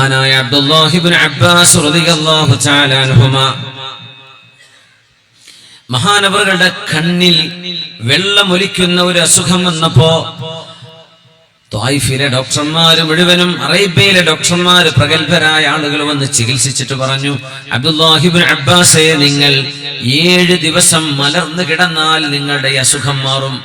മഹാനായ Abdullahi Ibn Abbas റളിയല്ലാഹു തആല അൻഹുമാ മഹാനവറുകളുടെ കണ്ണിൽ വെള്ളമൊലിക്കുന്ന ഒരു അസുഖം വന്നപ്പോ ത്വായിഫിലെ ഡോക്ടർമാര് മുഴുവനും, അറേബ്യയിലെ ഡോക്ടർമാര്, പ്രഗത്ഭരായ ആളുകൾ വന്ന് ചികിത്സിച്ചിട്ട് പറഞ്ഞു, അബ്ദുല്ലാഹി ഇബ്നു അബ്ബാസേ, നിങ്ങൾ 7 ദിവസം മലർന്നു കിടന്നാൽ നിങ്ങളുടെ അസുഖം മാറും.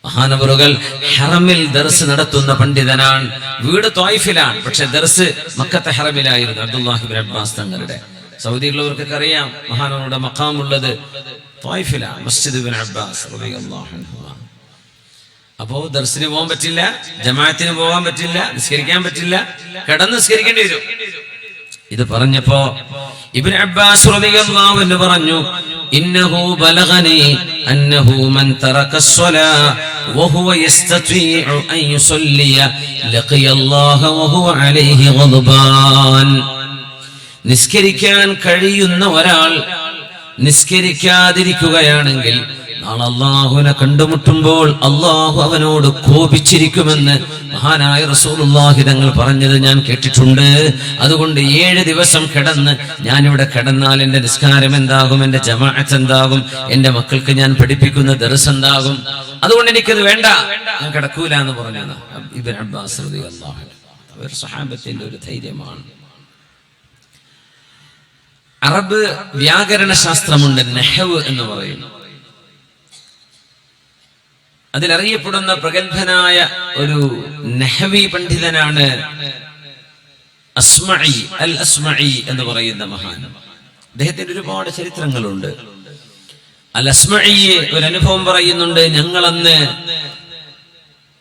മഹാനവറുകൾ ഹറമിൽ ദർസ് നടത്തുന്ന പണ്ഡിതനാണ്. വീട് ത്വായിഫിലാണ്, പക്ഷെ ദർസ് മക്കത്തെ ഹറമിലായിരുന്നു അബ്ദുല്ലാഹി ഇബ്നു അബ്ബാസ് തങ്ങളുടെ. സൗദിയുള്ളവർക്കൊക്കെ അറിയാം മഹാനവറുടെ മഖാമുള്ളത് ത്വായിഫിലാണ്, മസ്ജിദ് ഇബ്നു അബ്ബാസ് റളിയല്ലാഹു അൻഹു. അപ്പോ ദർസിന് പോകാൻ പറ്റില്ല, ജമാഅത്തിന് പോകാൻ പറ്റില്ല, നിസ്കരിക്കാൻ പറ്റില്ല, കിടന്ന് നിസ്കരിക്കേണ്ടി വരും. ഇത് പറഞ്ഞപ്പോ ഇബ്നു അബ്ബാസ് റളിയല്ലാഹു അൻഹു പറഞ്ഞു, ഇന്നഹു ബലഗനി അന്നഹു മൻ തറക അസ്സലാ വഹുവ യസ്തതീഉ അൻ യുസല്ലിയ ലഖിയല്ലാഹ വഹുവ അലൈഹി ഗദ്ബാൻ. നിസ്കരിക്കാൻ കഴിയുന്ന ഒരാൾ നിസ്കരിക്കാതിരിക്കുകയാണെങ്കിൽ നാളെ അല്ലാഹുവിനെ കണ്ടുമുട്ടുമ്പോൾ അല്ലാഹു അവനോട് കോപിച്ചിരിക്കുമെന്ന് മഹാനായ റസൂലുള്ളാഹി തങ്ങൾ പറഞ്ഞത് ഞാൻ കേട്ടിട്ടുണ്ട്. അതുകൊണ്ട് 7 ദിവസം കിടന്ന് ഞാനിവിടെ കിടന്നാൽ എന്റെ നിസ്കാരം എന്താകും, എന്റെ ജമാഅത്ത് എന്താകും, എന്റെ മക്കൾക്ക് ഞാൻ പഠിപ്പിക്കുന്ന ദർസ് എന്താകും, അതുകൊണ്ട് എനിക്കത് വേണ്ട, ഞാൻ കിടക്കൂല എന്ന് പറഞ്ഞത് ഇബ്നു അബ്ബാസ് റളിയല്ലാഹു അൻഹു. അവർ സ്വഹാബത്തിന്റെ ഒരു ധൈര്യമാണ്. അറബ് വ്യാകരണ ശാസ്ത്രമുണ്ട്, നഹ്വ് എന്ന് പറയുന്നു. അതിലറിയപ്പെടുന്ന പ്രഗത്ഭനായ ഒരു നഹ്വി പണ്ഡിതനാണ് അസ്മഈ, അൽ അസ്മഈ എന്ന് പറയുന്ന മഹാൻ. അദ്ദേഹത്തിന്റെ ഒരുപാട് ചരിത്രങ്ങളുണ്ട്. അൽ അസ്മഈ ഒരു അനുഭവം പറയുന്നുണ്ട്. ഞങ്ങളന്ന്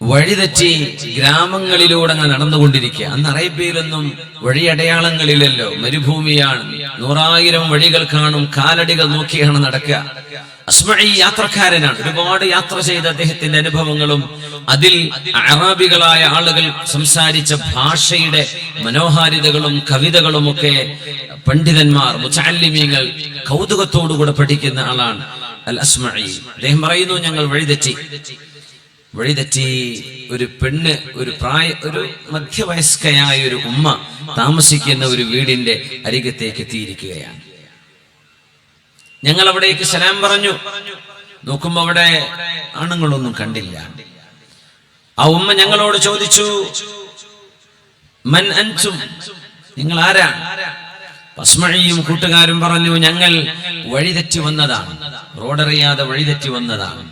വഴിതെറ്റി ഗ്രാമങ്ങളിലൂടെ അങ്ങ് നടന്നുകൊണ്ടിരിക്കുക. അന്ന് അറേബ്യയിലൊന്നും വഴിയടയാളങ്ങളില്ലല്ലോ, മരുഭൂമിയാണ്, 100,000 വഴികൾ കാണും, കാലടികൾ നോക്കിയാണ് നടക്കുക. അസ്മഈ യാത്രക്കാരനാണ്, ഒരുപാട് യാത്ര ചെയ്ത അദ്ദേഹത്തിന്റെ അനുഭവങ്ങളും അതിൽ അറബികളായ ആളുകൾ സംസാരിച്ച ഭാഷയുടെ മനോഹാരിതകളും കവിതകളുമൊക്കെ പണ്ഡിതന്മാർ, മുതഅല്ലിമീങ്ങൾ കൗതുകത്തോടുകൂടെ പഠിക്കുന്ന ആളാണ് അൽ അസ്മഈ. അദ്ദേഹം പറയുന്നു, ഞങ്ങൾ വഴിതെറ്റി ഒരു പെണ്ണ്, ഒരു മധ്യവയസ്കയായ ഒരു ഉമ്മ താമസിക്കുന്ന ഒരു വീടിന്റെ അരികത്തേക്ക് എത്തിയിരിക്കുകയാണ്. ഞങ്ങൾ അവിടേക്ക് സലാം പറഞ്ഞു. നോക്കുമ്പോ അവിടെ ആണുങ്ങളൊന്നും കണ്ടില്ല. ആ ഉമ്മ ഞങ്ങളോട് ചോദിച്ചു, മൻ അൻതും, നിങ്ങൾ ആരാണ്? അസ്മഈയും കൂട്ടുകാരും പറഞ്ഞു, ഞങ്ങൾ വഴിതെറ്റി വന്നതാണ്, റോഡറിയാതെ വഴിതെറ്റി വന്നതാണ്.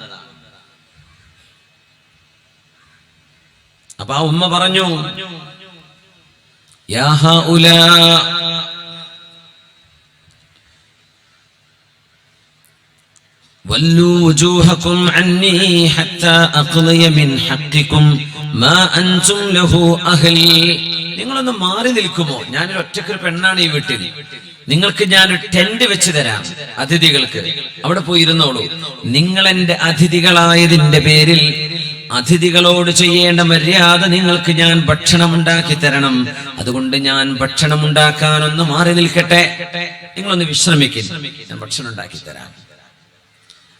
അപ്പൊ ആ ഉമ്മ പറഞ്ഞു, യാ ഹൗലാ വല്ലൂ വജൂഹകും അന്നി ഹത്താ അഖ്ളിയ മിൻ ഹഖ്ഖികും മാ അൻതും ലഹു അഹ്ൽ. നിങ്ങളൊന്ന് മാറി നിൽക്കുമോ? ഞാനൊരു ഒറ്റക്കൊരു പെണ്ണാണ് ഈ വീട്ടിൽ, നിങ്ങൾക്ക് ഞാനൊരു ടെന്റ് വെച്ച് തരാം അതിഥികൾക്ക്, അവിടെ പോയി ഇരുന്നോളൂ. നിങ്ങൾ എന്റെ അതിഥികളായതിന്റെ പേരിൽ അതിഥികളോട് ചെയ്യേണ്ട മര്യാദ നിങ്ങൾക്ക് ഞാൻ ഭക്ഷണം ഉണ്ടാക്കി തരണം. അതുകൊണ്ട് ഞാൻ ഭക്ഷണം ഉണ്ടാക്കാനൊന്ന് മാറി നിൽക്കട്ടെ, നിങ്ങളൊന്ന് വിശ്രമിക്കും, ഞാൻ ഭക്ഷണം ഉണ്ടാക്കി തരാം.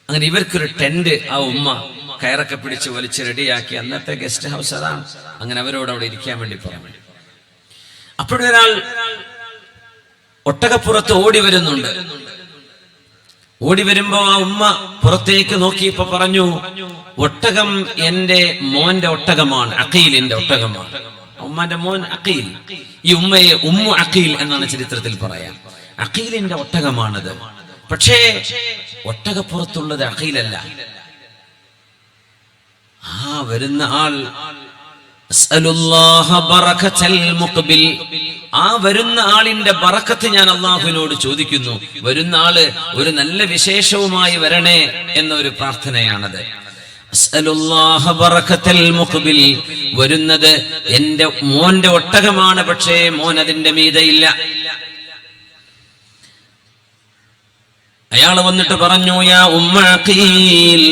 അങ്ങനെ ഇവർക്കൊരു ടെന്റ് ആ ഉമ്മ കയറൊക്കെ പിടിച്ച് വലിച്ച് റെഡിയാക്കി. അന്നത്തെ ഗസ്റ്റ് ഹൗസ് അതാണ്. അങ്ങനെ അവരോട് അവിടെ ഇരിക്കാൻ വേണ്ടി പറഞ്ഞു. അപ്പോഴൊരാൾ ഒട്ടകപ്പുറത്ത് ഓടി വരുന്നുണ്ട്. ഓടി വരുമ്പോ ആ ഉമ്മ പുറത്തേക്ക് നോക്കിയപ്പോ പറഞ്ഞു, ഒട്ടകം എന്റെ മോന്റെ ഒട്ടകമാണ്, അഖീലിന്റെ ഒട്ടകമാണ്. ഉമ്മാന്റെ മോൻ അഖീൽ. ഈ ഉമ്മയെ ഉമ്മു അഖീൽ എന്നാണ് ചരിത്രത്തിൽ പറയാം. അഖീലിന്റെ ഒട്ടകമാണത്. പക്ഷേ ഒട്ടകപ്പുറത്തുള്ളത് അഖീലല്ല. ആ വരുന്ന ആൾ ആ വരുന്ന ആളിന്റെ ബറക്കത്ത് ഞാൻ അള്ളാഹുവിനോട് ചോദിക്കുന്നു. വരുന്ന ആള് ഒരു നല്ല വിശേഷവുമായി വരണേ എന്നൊരു പ്രാർത്ഥനയാണത്. വരുന്നത് എന്റെ മോന്റെ ഒട്ടകമാണ്, പക്ഷേ മോൻ അതിന്റെ മീതയില്ല. അയാൾ വന്നിട്ട് പറഞ്ഞു, യാ ഉമ്മ അഖീൽ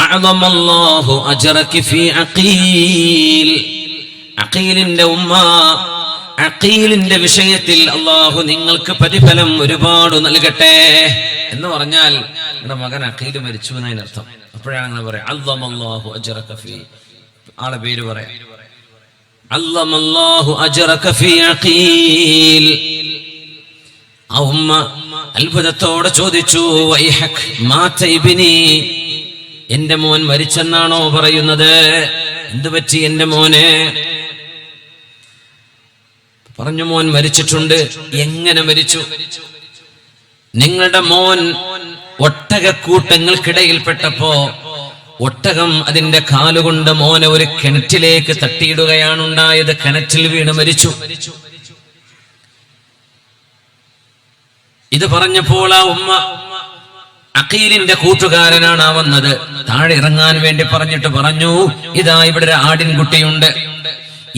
അഅ്ളമല്ലാഹു അജ്റകി ഫീ അഖീൽ. അഖീലിന്റെ ഉമ്മ, അഖീലിന്റെ വിഷയത്തിൽ അല്ലാഹു നിങ്ങൾക്ക് പ്രതിഫലം ഒരുപാട് നൽകട്ടെ എന്ന് പറഞ്ഞാൽ നിങ്ങളുടെ മകൻ അഖീൽ മരിച്ചു എന്നതിനർത്ഥം. അപ്പോഴാണ് അങ്ങനെ പറയാം, അഅ്ളമല്ലാഹു അജ്റക ഫീ, ആളെ പേര് പറയാം. അല്ലമല്ലാഹു അജ്റക ഫീ അഖീൽ. ആ ഉമ്മ അത്ഭുതത്തോടെ ചോദിച്ചു, വൈഹക് മാത ഇബ്നി, എന്റെ മോൻ മരിച്ചെന്നാണോ പറയുന്നത്? എന്ത് പറ്റി എന്റെ മോനെ? പറഞ്ഞു, മോൻ മരിച്ചിട്ടുണ്ട്. എങ്ങനെ മരിച്ചു? നിങ്ങളുടെ മോൻ ഒട്ടകക്കൂട്ടങ്ങൾക്കിടയിൽപ്പെട്ടപ്പോ ഒട്ടകം അതിന്റെ കാലുകൊണ്ട് മോനെ ഒരു കിണറ്റിലേക്ക് തട്ടിയിടുകയാണ് ഉണ്ടായത്. കിണറ്റിൽ വീണ് മരിച്ചു. ഇത് പറഞ്ഞപ്പോൾ ആ ഉമ്മ, അഖീലിന്റെ കൂട്ടുകാരനാണ് വന്നത്, താഴെ ഇറങ്ങാൻ വേണ്ടി പറഞ്ഞിട്ട് പറഞ്ഞു, ഇതാ ഇവിടെ ഒരു ആടിൻകുട്ടിയുണ്ട്,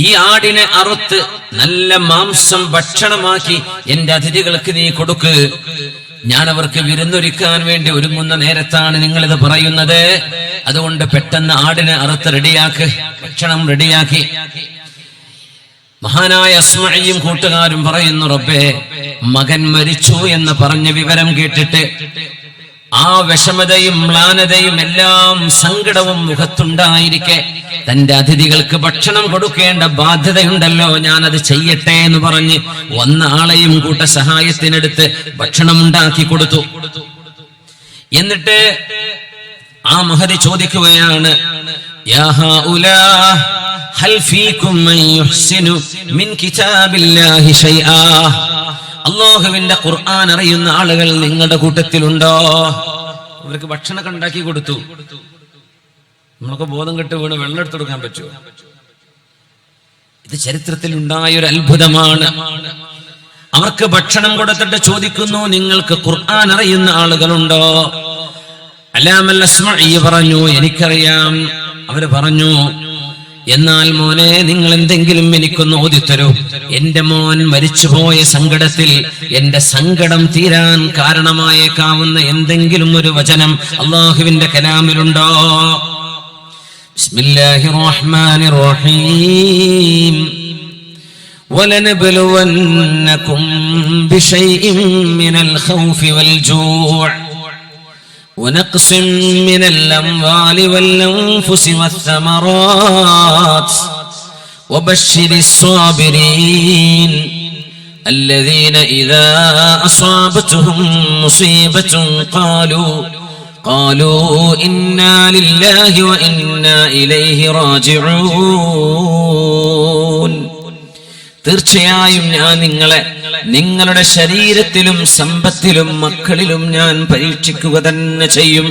ഈ ആടിനെ അറുത്ത് നല്ല മാംസം ഭക്ഷണമാക്കി എന്റെ അതിഥികൾക്ക് നീ കൊടുക്ക്. ഞാൻ അവർക്ക് വിരുന്നൊരുക്കാൻ വേണ്ടി ഒരുങ്ങുന്ന നേരത്താണ് നിങ്ങളിത് പറയുന്നത്. അതുകൊണ്ട് പെട്ടെന്ന് ആടിനെ അറുത്ത് റെഡിയാക്ക്, ഭക്ഷണം റെഡിയാക്കി. മഹാനായ അസ്മഈയും കൂട്ടുകാരും പറയുന്നു, റബ്ബേ, മകൻ മരിച്ചു എന്ന് പറഞ്ഞ വിവരം കേട്ടിട്ട് ആ വിഷമതയും മ്ലാനതയും എല്ലാം സങ്കടവും മുഖത്തുണ്ടായിരിക്കെ തന്റെ അതിഥികൾക്ക് ഭക്ഷണം കൊടുക്കേണ്ട ബാധ്യതയുണ്ടല്ലോ, ഞാനത് ചെയ്യട്ടെ എന്ന് പറഞ്ഞ് വന്ന ആളെയും കൂട്ട സഹായത്തിനെടുത്ത് ഭക്ഷണം ഉണ്ടാക്കി കൊടുത്തു. എന്നിട്ട് ആ മഹദി ചോദിക്കുകയാണ്, യാ ഹൗലാ ഹൽ ഫീകും മൻ യുഹ്സിനു മിൻ കിതാബില്ലാഹി ശൈആ. അല്ലാഹുവിന്റെ ഖുർആൻ അറിയുന്ന ആളുകൾ നിങ്ങളുടെ കൂട്ടത്തിലുണ്ടോ? അവർക്ക് ഭക്ഷണം ഉണ്ടാക്കി കൊടുത്തു. നമ്മളൊക്കെ ബോധം കെട്ട് വീണ് വെള്ളം എടുത്തു കൊടുക്കാൻ പറ്റുമോ? ഇത് ചരിത്രത്തിൽ ഉണ്ടായ ഒരു അത്ഭുതമാണ്. അവർക്ക് ഭക്ഷണം കൊടുത്തിട്ട് ചോദിക്കുന്നു, നിങ്ങൾക്ക് ഖുർആൻ അറിയുന്ന ആളുകളുണ്ടോ? അല്ലാമൽ അസ്മഈ പറഞ്ഞു, എനിക്കറിയാം. അവര് പറഞ്ഞു, എന്നാൽ മോനെ, നിങ്ങൾ എന്തെങ്കിലും എനിക്കൊന്ന് ഓതിത്തരൂ. എന്റെ മോൻ മരിച്ചുപോയ സങ്കടത്തിൽ എന്റെ സങ്കടം തീരാൻ കാരണമായേക്കാവുന്ന എന്തെങ്കിലും ഒരു വചനം അല്ലാഹുവിന്റെ കലാമിലുണ്ടോ? ബിസ്മില്ലാഹിർ റഹ്മാനിർ റഹീം. വലനബ്ലുവന്നകും ബിശൈഇൻ മിനൽ ഖൗഫി വൽ ജൂഅ് ونقص من الأموال والأنفس والثمرات وبشر الصابرين الذين إذا أصابتهم مصيبة قالوا إنا لله وإنا إليه راجعون. തീർച്ചയായും ഞാൻ നിങ്ങളെ നിങ്ങളുടെ ശരീരത്തിലും സമ്പത്തിലും മക്കളിലും ഞാൻ പരീക്ഷിക്കുക തന്നെ ചെയ്യും.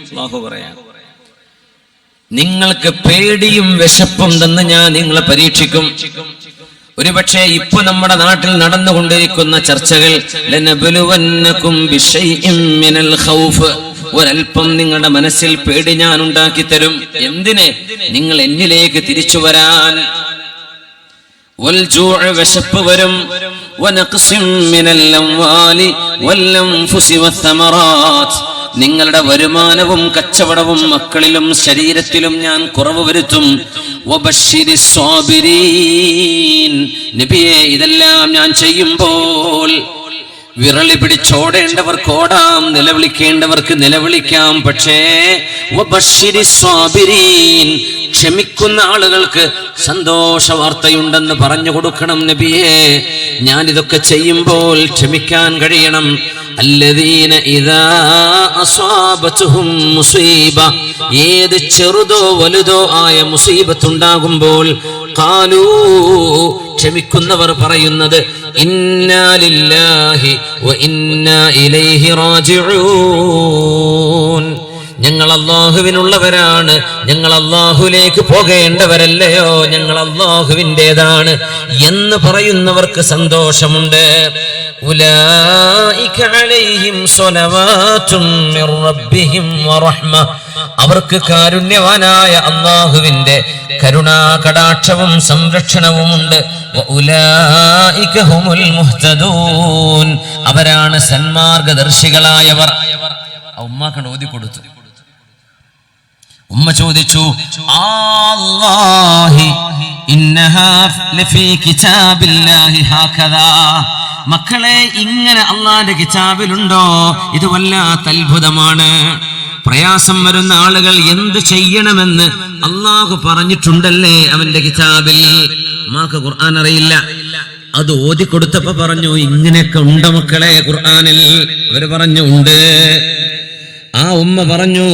അല്ലാഹു പറയാം, നിങ്ങൾക്ക് പേടിയും വിശപ്പുണ്ടെന്ന് ഞാൻ നിങ്ങളെ പരീക്ഷിക്കും. ഒരുപക്ഷെ ഇപ്പൊ നമ്മുടെ നാട്ടിൽ നടന്നുകൊണ്ടിരിക്കുന്ന ചർച്ചകൾ, ലനബ്ലുവന്നകും ബിശൈഇൻ മിനൽ ഖൗഫ്, ഒരൽപ്പം നിങ്ങളുടെ മനസ്സിൽ പേടി ഞാൻ ഉണ്ടാക്കി തരും. എന്തിനെ? നിങ്ങൾ എന്നിലേക്ക് തിരിച്ചു വരാൻ. والجوع വിശപ്പ് വരും. വനഖ്സിം മിനൽ അംവാലി വൽഅൻഫുസി വസ്സമറാത്ത്, നിങ്ങളുടെ വരുമാനവും കച്ചവടവും മക്കളിലും ശരീരത്തിലും ഞാൻ കുറവ് വരുത്തും. വബശ്ശിരിസ് സ്വാബിരീൻ, നബിയേ, ഇതെല്ലാം ഞാൻ ചെയ്യുമ്പോൾ വിരളി പിടിച്ചോടേണ്ടവർക്ക് ഓടാം, നിലവിളിക്കേണ്ടവർക്ക് നിലവിളിക്കാം. പക്ഷേ വബശ്ശിരിസ് സ്വാബിരീൻ, ക്ഷമിക്കുന്ന ആളുകൾക്ക് സന്തോഷ വാർത്തയുണ്ടെന്ന് പറഞ്ഞു കൊടുക്കണം നബിയേ. ഞാൻ ഇതൊക്കെ ചെയ്യുമ്പോൾ ക്ഷമിക്കാൻ കഴിയണം. അല്ലദീന ഇദാ അസ്വാബതുഹും മുസീബ, ഏത് ചെറുതോ വലുതോ ആയ മുസീബത്ത് ഉണ്ടാകുമ്പോൾ ഖാലൂ, ക്ഷമിക്കുന്നവർ പറയുന്നത്, ഇന്നാ ലില്ലാഹി വ ഇന്നാ ഇലൈഹി റാജിഊൻ, ഞങ്ങൾ അല്ലാഹുവിനുള്ളവരാണ്, ഞങ്ങൾ അല്ലാഹുവിലേക്ക് പോകേണ്ടവരല്ലയോ, ഞങ്ങൾ അല്ലാഹുവിൻ്റെതാണ് എന്ന് പറയുന്നവർക്ക് സന്തോഷമുണ്ട്. ഉലൈക അലൈഹിം സ്വലവാതും മിർ റബ്ബിഹിം വറഹ്മ, അവർക്ക് കാരുണ്യവാനായ അല്ലാഹുവിന്റെ കരുണാ കടാക്ഷവും സംരക്ഷണവുമുണ്ട്. വഉലൈക ഹുമുൽ മുഹ്തദൂൻ, അവരാണ് സന്മാർഗദർശികളായവർ. ഉമ്മാക്കണ്ട് ഓതി കൊടുത്തു. ഉമ്മ ചോദിച്ചു, അല്ലാഹി ഇന്നഹാ ലഫീ കിതാബില്ലാഹി ഹകദാ, മക്കളെ, ഇങ്ങനെ അല്ലാഹുവിന്റെ കിതാബിലുണ്ടോ? ഇത് വല്ലാത്ത അത്ഭുതമാണ്. പ്രയാസം വരുന്ന ആളുകൾ എന്ത് ചെയ്യണമെന്ന് അള്ളാഹു പറഞ്ഞിട്ടുണ്ടല്ലേ അവന്റെ കിതാബിൽ. ഉമ്മാക്ക് ഖുർആൻ അറിയില്ല, അത് ഓതിക്കൊടുത്തപ്പോ പറഞ്ഞു ഇങ്ങനെയൊക്കെ ഉണ്ട് മക്കളെ ഖുർആനിൽ. അവര് പറഞ്ഞു ഉണ്ട്. ആ ഉമ്മ പറഞ്ഞു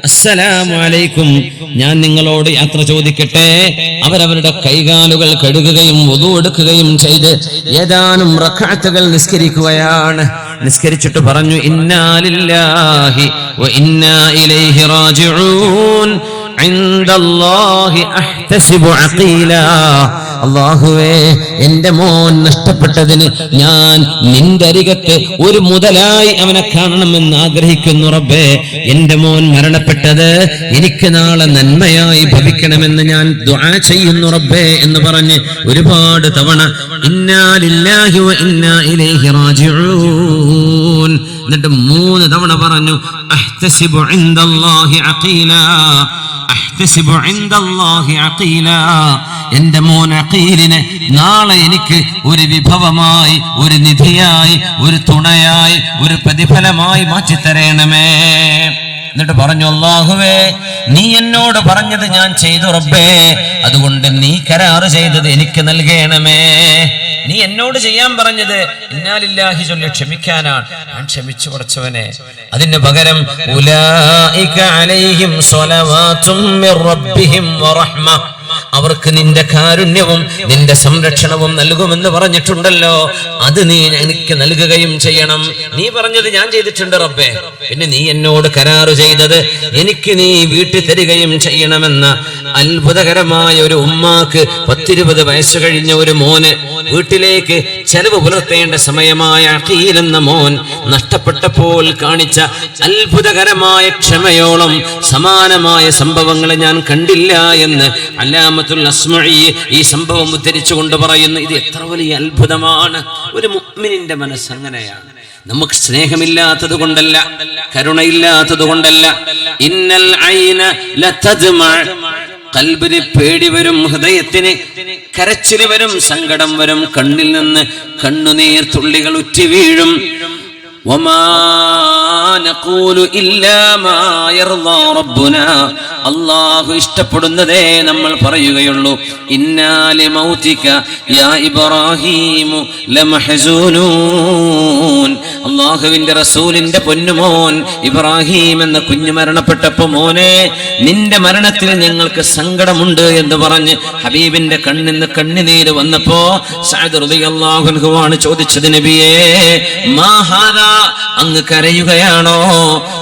അസ്സലാമു അലൈക്കും, ഞാൻ നിങ്ങളോട് യാത്ര ചോദിക്കട്ടെ. അവരവരുടെ കൈകാലുകൾ കഴുകുകയും വുദു എടുക്കുകയും ചെയ്ത് ഏതാനും റക്അത്തുകൾ നിസ്കരിക്കുകയാണ്. നിസ്കരിച്ചിട്ട് പറഞ്ഞു ഇന്നാ ലില്ലാഹി വ ഇന്നാ ഇലൈഹി റാജിഊൻ ഇൻദല്ലാഹി അഹ്തസിബു അഖീലാ. അല്ലാഹുവേ, എന്റെ മോൻ നഷ്ടപ്പെട്ടതിന് ഞാൻ നിന്റെ അരികത്ത് ഒരു മുതലായി അവനെ കാണണമെന്ന് ആഗ്രഹിക്കുന്നു റബ്ബേ. എന്റെ മോൻ മരണപ്പെട്ടത് എനിക്ക് നാളെ നന്മയായി ഭവിക്കണമെന്ന് ഞാൻ ദുആ ചെയ്യുന്നു റബ്ബേ എന്ന് പറഞ്ഞ് ഒരുപാട് തവണ ഇന്നാ ലില്ലാഹി വ ഇന്നാ ഇലൈഹി റാജിഊൻ എന്നിട്ട് 3 തവണ പറഞ്ഞു അഹ്തസിബു ഇൻദല്ലാഹി അഖീലാ, അഹ്തസിബു ഇൻദല്ലാഹി അഖീലാ. എന്റെ മോൻ അഖീലിനെ നാളെ എനിക്ക് ഒരു വിഭവമായി, ഒരു നിധിയായി, ഒരു തുണയായി, ഒരു പ്രതിഫലമായി മാറ്റിത്തരണമേ. എന്നിട്ട് പറഞ്ഞു അല്ലാഹുവേ, നീ എന്നോട് പറഞ്ഞത് ഞാൻ ചെയ്തു റബ്ബേ, അതുകൊണ്ട് നീ കരാറ് ചെയ്തത് എനിക്ക് നൽകണമേ. നീ എന്നോട് ചെയ്യാൻ പറഞ്ഞത് ഇന്നാ ലില്ലാഹി ചൊല്ലി ക്ഷമിക്കാനാണ്. ഞാൻ ക്ഷമിച്ചു പടച്ചവനെ. അതിന് പകരം ഉലൈക അലൈഹിം സ്വലവാതും മിർ റബ്ബിഹിം വറഹ്മ, അവർക്ക് നിന്റെ കാരുണ്യവും നിന്റെ സംരക്ഷണവും നൽകുമെന്ന് പറഞ്ഞിട്ടുണ്ടല്ലോ. അത് നീ എനിക്ക് നൽകുകയും ചെയ്യണം. നീ പറഞ്ഞത് ഞാൻ ചെയ്തിട്ടുണ്ട് റബ്ബേ, പിന്നെ നീ എന്നോട് കരാറ് ചെയ്തത് എനിക്ക് നീ വീട്ടിൽ തരികയും ചെയ്യണമെന്ന അത്ഭുതകരമായ ഒരു ഉമ്മാക്ക് 10-20 വയസ്സ് കഴിഞ്ഞ ഒരു മോന് വീട്ടിലേക്ക് ചെലവ് പുലർത്തേണ്ട സമയമായ അഖീൽ എന്ന മോൻ നഷ്ടപ്പെട്ടപ്പോൾ കാണിച്ച അത്ഭുതകരമായ ക്ഷമയോളം സമാനമായ സംഭവങ്ങൾ ഞാൻ കണ്ടില്ല എന്ന് അല്ലാമത്തുൽ അസ്മഈ ഈ സംഭവം ഉദ്ധരിച്ചുകൊണ്ട് പറയുന്നു. ഇത് എത്ര വലിയ അത്ഭുതമാണ്. ഒരു മുഅ്മിനിന്റെ മനസ്സ് അങ്ങനെയാണ്. നമുക്ക് സ്നേഹമില്ലാത്തത് കൊണ്ടല്ല, കരുണയില്ലാത്തത് കൊണ്ടല്ല. ഇന്നൽ ഐന ലതദ്മഅ, ഖൽബിന് പേടി വരും, ഹൃദയത്തിന് കരച്ചിൽ വരും, സങ്കടം വരും, കണ്ണിൽ നിന്ന് കണ്ണുനീർ തുള്ളികൾ ഉറ്റി വീഴും. വമാ നഖൂലു ഇല്ലാ മാ യർദാ റബ്ബുനാ, അല്ലാഹു ഇഷ്ടപ്പെടുന്നതേ നമ്മൾ പറയുകയുള്ളൂ. ഇന്നാ ലിമൗതിക യാ ഇബ്രാഹീമു ലമഹ്സൂനൂൻ, അല്ലാഹുവിന്റെ റസൂലിന്റെ പൊന്നുമോൻ ഇബ്രാഹിം എന്ന കുഞ്ഞു മരണപ്പെട്ടപ്പോ മോനെ നിന്റെ മരണത്തിൽ ഞങ്ങൾക്ക് സങ്കടമുണ്ട് എന്ന് പറഞ്ഞ് ഹബീബിന്റെ കണ്ണിന്ന് കണ്ണുനീര് വന്നപ്പോ സഅദ് റളിയല്ലാഹു അൻഹു ആണ് ചോദിച്ചത്, നബിയേ മാ ഹാദാ, അങ്ങ് കരയുകയാണോ?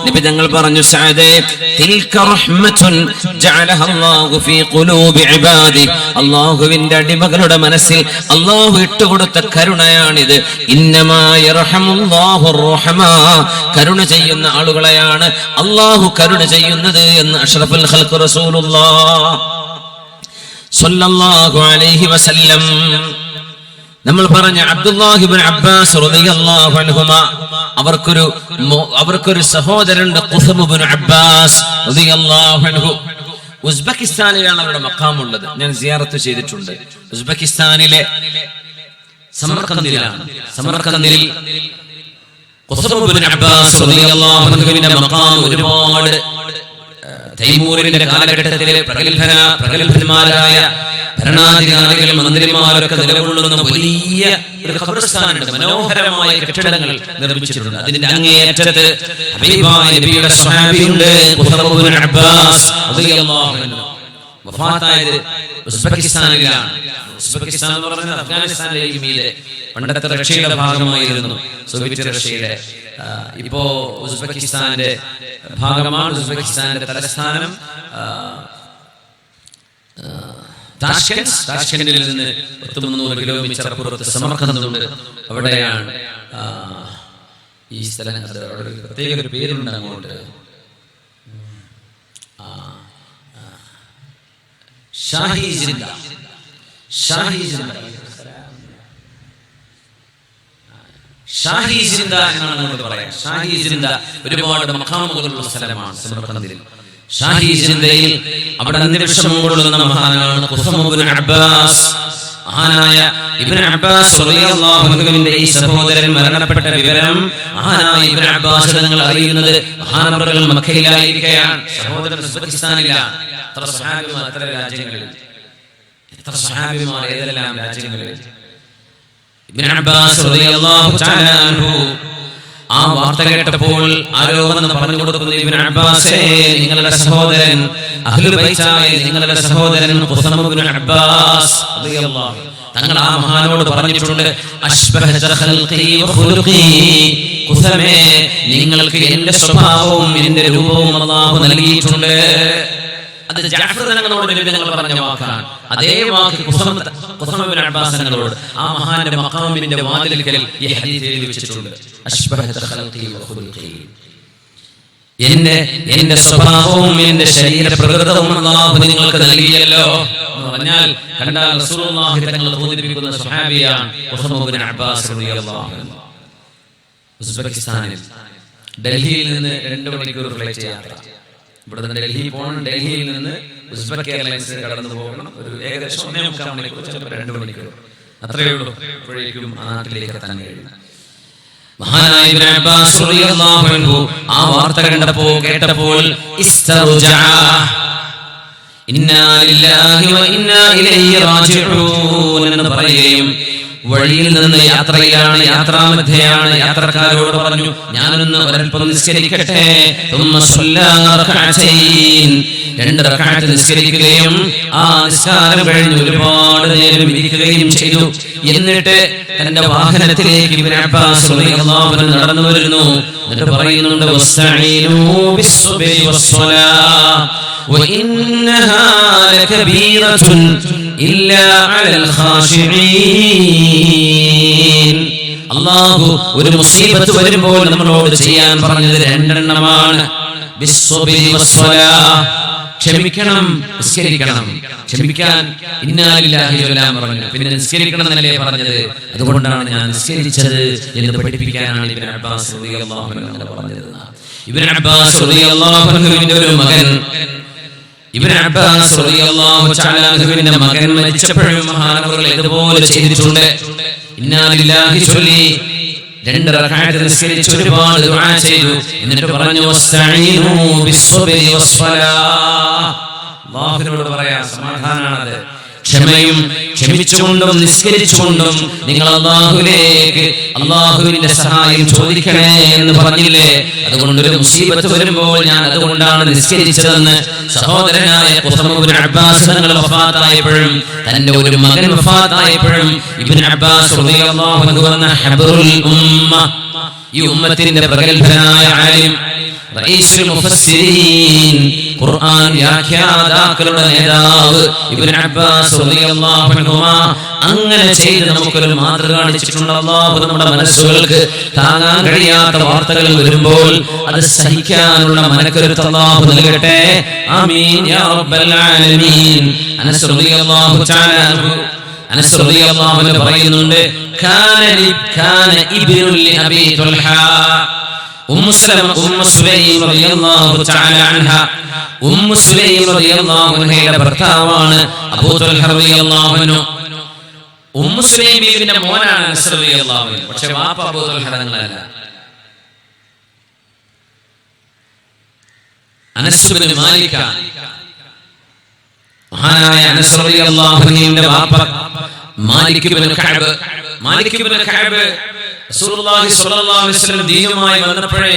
നബി തങ്ങൾ പറഞ്ഞു, സഅദേ തിൽക റഹ്മത്തുൻ ജഅലഹ അല്ലാഹു ഫീ ഖുലൂബി ഇബാദി, അല്ലാഹുവിന്റെ അടിമകളുടെ മനസ്സിൽ അല്ലാഹു ഇട്ടുകൊടുത്ത കരുണയാണിത്. ഇന്നമാ യർഹമുല്ലാഹു റഹ്മാ, കരുണ ചെയ്യുന്ന ആളുകളെയാണ് അല്ലാഹു കരുണ ചെയ്യുന്നത് എന്ന് അഷ്റഫുൽ ഖൽഖ് റസൂലുള്ളാഹ് സ്വല്ലല്ലാഹു അലൈഹി വസല്ലം. നമ്മൾ പറഞ്ഞ അബ്ദുല്ലാഹി ഇബ്നു അബ്ബാസ് റളിയല്ലാഹു അൻഹുമാ, അവർക്കൊരു സഹോദരനുണ്ട് ഖുസം ഇബ്നു അബ്ബാസ് റളിയല്ലാഹു അൻഹു. ഉസ്ബെക്കിസ്ഥാനിലാണ് അവരുടെ മഖാമുള്ളത്. ഞാൻ സിയാറത്ത് ചെയ്തിട്ടുണ്ട്. ഉസ്ബെക്കിസ്ഥാനിലെ സമർഖന്ദിലാണ്. സമർഖന്ദിൽ ഖുസം ഇബ്നു അബ്ബാസ് റളിയല്ലാഹു അൻഹുവിന്റെ മഖാം ഒരുപാട് തൈമൂറിന്റെ കാലഘട്ടത്തിലെ പ്രഗത്ഭന്മാരായ ഭരണാധികാരികൾ, മന്ത്രിമാരൊക്കെ നിലകൊള്ളുന്ന വലിയ ഒരു ഖബർസ്ഥാനുണ്ട്. മനോഹരമായ കെട്ടിടങ്ങൾ നിർമ്മിച്ചിട്ടുണ്ട്. അതിന്റെ അങ്ങേയറ്റത്ത് ഹബീബായ നബിയുടെ സ്വഹാബിയുണ്ട് ഖുസം ഇബ്നു അബ്ബാസ് റളിയല്ലാഹു അൻഹു. വഫാത്തായത് ഉസ്ബെക്കിസ്ഥാനിലാണ്. ഉസ്ബെക്കിസ്ഥാൻ എന്ന് പറയുന്നത് അഫ്ഗാനിസ്ഥാനിലേക്ക് മീതെ പണ്ടത്തെ റഷ്യയുടെ ഭാഗമായിരുന്നു, സോവിയറ്റ് റഷ്യയുടെ. ഇപ്പോ ഉസ്ബെക്കിസ്ഥാന്റെ ഭാഗമാണ്. ഉസ്ബെക്കിസ്ഥാന്റെ തലസ്ഥാനം താഷ്കെൻഡിൽ നിന്ന് 300 കിലോമീറ്റർ അപ്പുറത്ത് സമർഖന്ദുണ്ട്. അവിടെയാണ് ഈ സ്ഥലം. പ്രത്യേക ഒരു പേരുണ്ട് അങ്ങോട്ട്. ഷാഹി ജിന്ദ എന്നാണ് നമ്മൾ പറയാം. ഷാഹി ജിന്ദ ഒരുപാട് മഖാമുകളുള്ള സ്ഥലമാണ് സമർഖന്ദിൽ. ഷാഹി ജിന്ദയിൽ അവിടെ അന്ത്യവിഷമം കൊള്ളുന്ന മഹാനാണ് ഖുസം ഇബ്നു അബ്ബാസ്. ആ മഹാനായ ഇബ്നു അബ്ബാസ് റളിയല്ലാഹു അൻഹുവിന്റെ ഈ സഹോദരൻ മരണപ്പെട്ട വിവരം മഹാനായ ഇബ്നു അബ്ബാസ് തങ്ങൾ അറിയുന്നത് മഹാനവറുകൾ മക്കയിലായിരിക്കുകയാണ്. സഹോദരൻ ഉസ്ബെക്കിസ്ഥാനില്ല. എത്ര സ്വഹാബിമാർ, എത്ര രാജ്യങ്ങളിൽ, എത്ര സ്വഹാബിമാർ ഏതെല്ലാം രാജ്യങ്ങളിൽ. ഇബ്നു അബ്ബാസ് റളിയല്ലാഹു തആല അൻഹു ആ വാർത്ത കേട്ടപ്പോൾ ആരോ വന്ന് പറഞ്ഞു കൊടുക്കുന്നു, ഇബ്നു അബ്ബാസേ, നിങ്ങളുടെ സഹോദരൻ അഹ്ലുൽ ബൈത്തായ നിങ്ങളുടെ സഹോദരൻ ഖുസമ ഇബ്നു അബ്ബാസ് റളിയല്ലാഹു തങ്ങൾ ആ മഹാനോട് പറഞ്ഞിട്ടുണ്ട്, അശ്ബഹത ഖൽഖി വ ഖുലുഖി, ഖുസമേ, നിങ്ങൾക്ക് എന്റെ സ്വഭാവവും എന്റെ രൂപവും അല്ലാഹു നൽകിയിട്ടുണ്ട്. അത് ജഅഫർ തങ്ങളോട് നബി തങ്ങൾ പറഞ്ഞ വാക്കാണ്. അതേ വാക്ക് ഖുസമ ഇബ്നു അബ്ബാസ് തങ്ങളോട് ആ മഹാന്റെ മഖാമിന്റെ വാതിൽക്കൽ ഈ ഹദീസ് എഴുതി വെച്ചിട്ടുണ്ട്. അശ്ബഹത ഖൽഖി വ ഖുലുഖി, എന്റെ സ്വഭാവവും എന്റെ ശരീര പ്രകൃതവും അല്ലാഹു നിങ്ങൾക്ക് നൽകിയല്ലോ എന്ന് പറഞ്ഞാൽ കണ്ടാൽ റസൂലുള്ളാഹി തങ്ങൾ തോന്നിപ്പിക്കുന്ന സ്വഹാബിയാണ് ഖുസമ ഇബ്നു അബ്ബാസ് റളിയല്ലാഹു അൻഹു. ഉസ്ബെക്കിസ്ഥാനിൽ ഡൽഹിയിൽ നിന്ന് 2 മണിക്കൂർ ഫ്ലൈറ്റ് യാത്ര. ഇവിടെ നിന്ന് ഡൽഹി പോകണം, ഡൽഹിയിൽ നിന്ന് ഉസ്ബെക്ക് എയർലൈൻസിൽ കടന്നു പോകണം. ഒരു ഏകദേശം 1.25 മണിക്കൂർ, ചിലപ്പോൾ 2 മണിക്കൂർ, അത്രയേ ഉള്ളൂ. അപ്പോഴേക്കും ആ നാട്ടിലേക്ക് എത്താൻ കഴിയും. മഹാനായ ഇബ്നു അബ്ബാസ് റളിയല്ലാഹു അൻഹു ആ വാർത്ത കേട്ടപ്പോൾ ഇസ്തർജഅ, ഇന്നാ ലില്ലാഹി വ ഇന്നാ ഇലൈഹി റാജിഊൻ എന്ന് പറയുകയും വഴിയിൽ നിന്ന് യാത്രയിലാണ്, യാത്രാമധ്യയാണ്, യാത്രക്കാരോട് പറഞ്ഞു, ഞാനൊന്ന് ഒരൽപ്പം നിസ്കരിക്കട്ടെ. തുമ്മ സ്വല്ലാ റകഅതൈൻ, 2 റകഅത്ത് നിസ്കരിക്കുകയും ആ നിസ്കാരം കഴിഞ്ഞ് ഒരുപാട് നേരം ഇരിക്കുകയും ചെയ്തു. എന്നിട്ട് തന്റെ വാഹനത്തിലേക്ക് ഇബ്നു അബ്ബാസ് റളിയല്ലാഹു അൻഹു നടന്നു വരുന്നു. എന്നിട്ട് പറയുന്നുണ്ട്, വസ്തഈനൂ ബിസ്സുബ്രി വസ്സലാ വഇന്നഹാ ലകബീറത്തുൻ ഇല്ലാ അലൽ ഖാശിഈൻ. അല്ലാഹു ഒരു മുസീബത്ത് വരുമ്പോൾ നമ്മളോട് ചെയ്യാൻ പറഞ്ഞത് 2 എണ്ണമാണ്. ബിസ്സുബ്രി വസ്സലാ, ക്ഷമിക്കണം, നിസ്കരിക്കണം. ക്ഷമിക്കാൻ ഇന്നാ ലില്ലാഹി ചൊല്ലാൻ പറഞ്ഞു, പിന്നെ നിസ്കരിക്കണം എന്നല്ലേ പറഞ്ഞത്. അതുകൊണ്ടാണ് ഞാൻ നിസ്കരിച്ചത് എന്ന് പഠിപ്പിക്കാനാണ് ഇബ്നു അബ്ബാസ് റളിയല്ലാഹു അൻഹു പറഞ്ഞത്. ഇബ്നു അബ്ബാസ് റളിയല്ലാഹു അൻഹുവിന്റെ ഒരു മകൻ, ഇബ്നു അബ്ബാസ് റളിയല്ലാഹു തആല അൻഹുവിന്റെ മകൻ മരിച്ചപ്പോഴും മഹാനവറുകൾ ഇതുപോലെ ചെയ്തിട്ടുണ്ട്. ഇന്നാ ലില്ലാഹി ചൊല്ലി 2 റകഅത്ത് നിസ്കരിച്ച് ഒരുപാട് ദുആ ചെയ്തു. എന്നിട്ട് പറഞ്ഞു, വസ്തഈനൂ ബിസ്സുബ്രി വസ്സലാ. അല്ലാഹുവിനോട് പറയാ, സമാധാനമാണത്. ക്ഷമിച്ചുകൊണ്ടും നിസ്കരിച്ചുകൊണ്ടും നിങ്ങൾ അല്ലാഹുവിന്റെ സഹായം ചോദിക്കണേ എന്ന് പറഞ്ഞില്ലേ. അതുകൊണ്ട് ഒരു മുസീബത്ത് വരുമ്പോൾ ഞാൻ അതുകൊണ്ടാണ് നിസ്കരിച്ചതെന്ന് സഹോദരനായ ഖുസമ ഇബ്നു അബ്ബാസ് തങ്ങൾ വഫാത്തായപ്പോഴും തന്റെ ഒരു മകൻ വഫാത്തായപ്പോഴും ഇബ്നു അബ്ബാസ് റളിയല്ലാഹു അൻഹു എന്ന ഹബ്റുൽ ഉമ്മ, ഈ ഉമ്മത്തിന്റെ പ്രഗൽഭനായ ആലിം, റഈസുൽ മുഫസ്സിരീൻ, ഖുർആൻ വ്യാഖ്യാതാക്കളുടെ നേതാവ് ഇബ്നു അബ്ബാസ് റളിയല്ലാഹു അൻഹുമാ അങ്ങനെ ചെയ്ത് നമുക്കൊരു മാതൃക കാണിച്ചിട്ടുണ്ട്. അല്ലാഹു നമ്മുടെ മനസ്സുകൾക്ക് താങ്ങാൻ കഴിയാത്ത വാർത്തകൾ വരുമ്പോൾ അത് സഹിക്കാനുള്ള മനക്കരുത്ത് അല്ലാഹു നൽകട്ടെ. ആമീൻ യാ റബ്ബൽ ആലമീൻ. അനസ് റളിയല്ലാഹു തആല അൻഹു പറയുന്നുണ്ട്, കാന ഇബ്നുൽ അബീ തുൽഹ, ഉമ്മു സുലൈം റളിയല്ലാഹു തആല അൻഹ, ഉമ്മു സുലൈം റളിയല്ലാഹു അൻഹയുടെ ഭർത്താവാണ് അബൂ തുൽഹ റളിയല്ലാഹു അൻഹു. ഉമ്മു സുലൈം ബീവിന്റെ മോനാണ് അനസ് റളിയല്ലാഹു അൻഹു. പക്ഷേ വാപ്പ അബൂ തുൽഹ തങ്ങളല്ല. അനസ് ഇബ്നു മാലിക, മഹാനായ അനസ് റളിയല്ലാഹു അൻഹുവിന്റെ വാപ്പ മാലിക് ഇബ്നു കഅബ്. മാലിക് ഇബ്നു കഅബ് റസൂലുള്ളാഹി സ്വല്ലല്ലാഹു അലൈഹി വസല്ലം ദീനുമായി വന്നപ്പോഴേ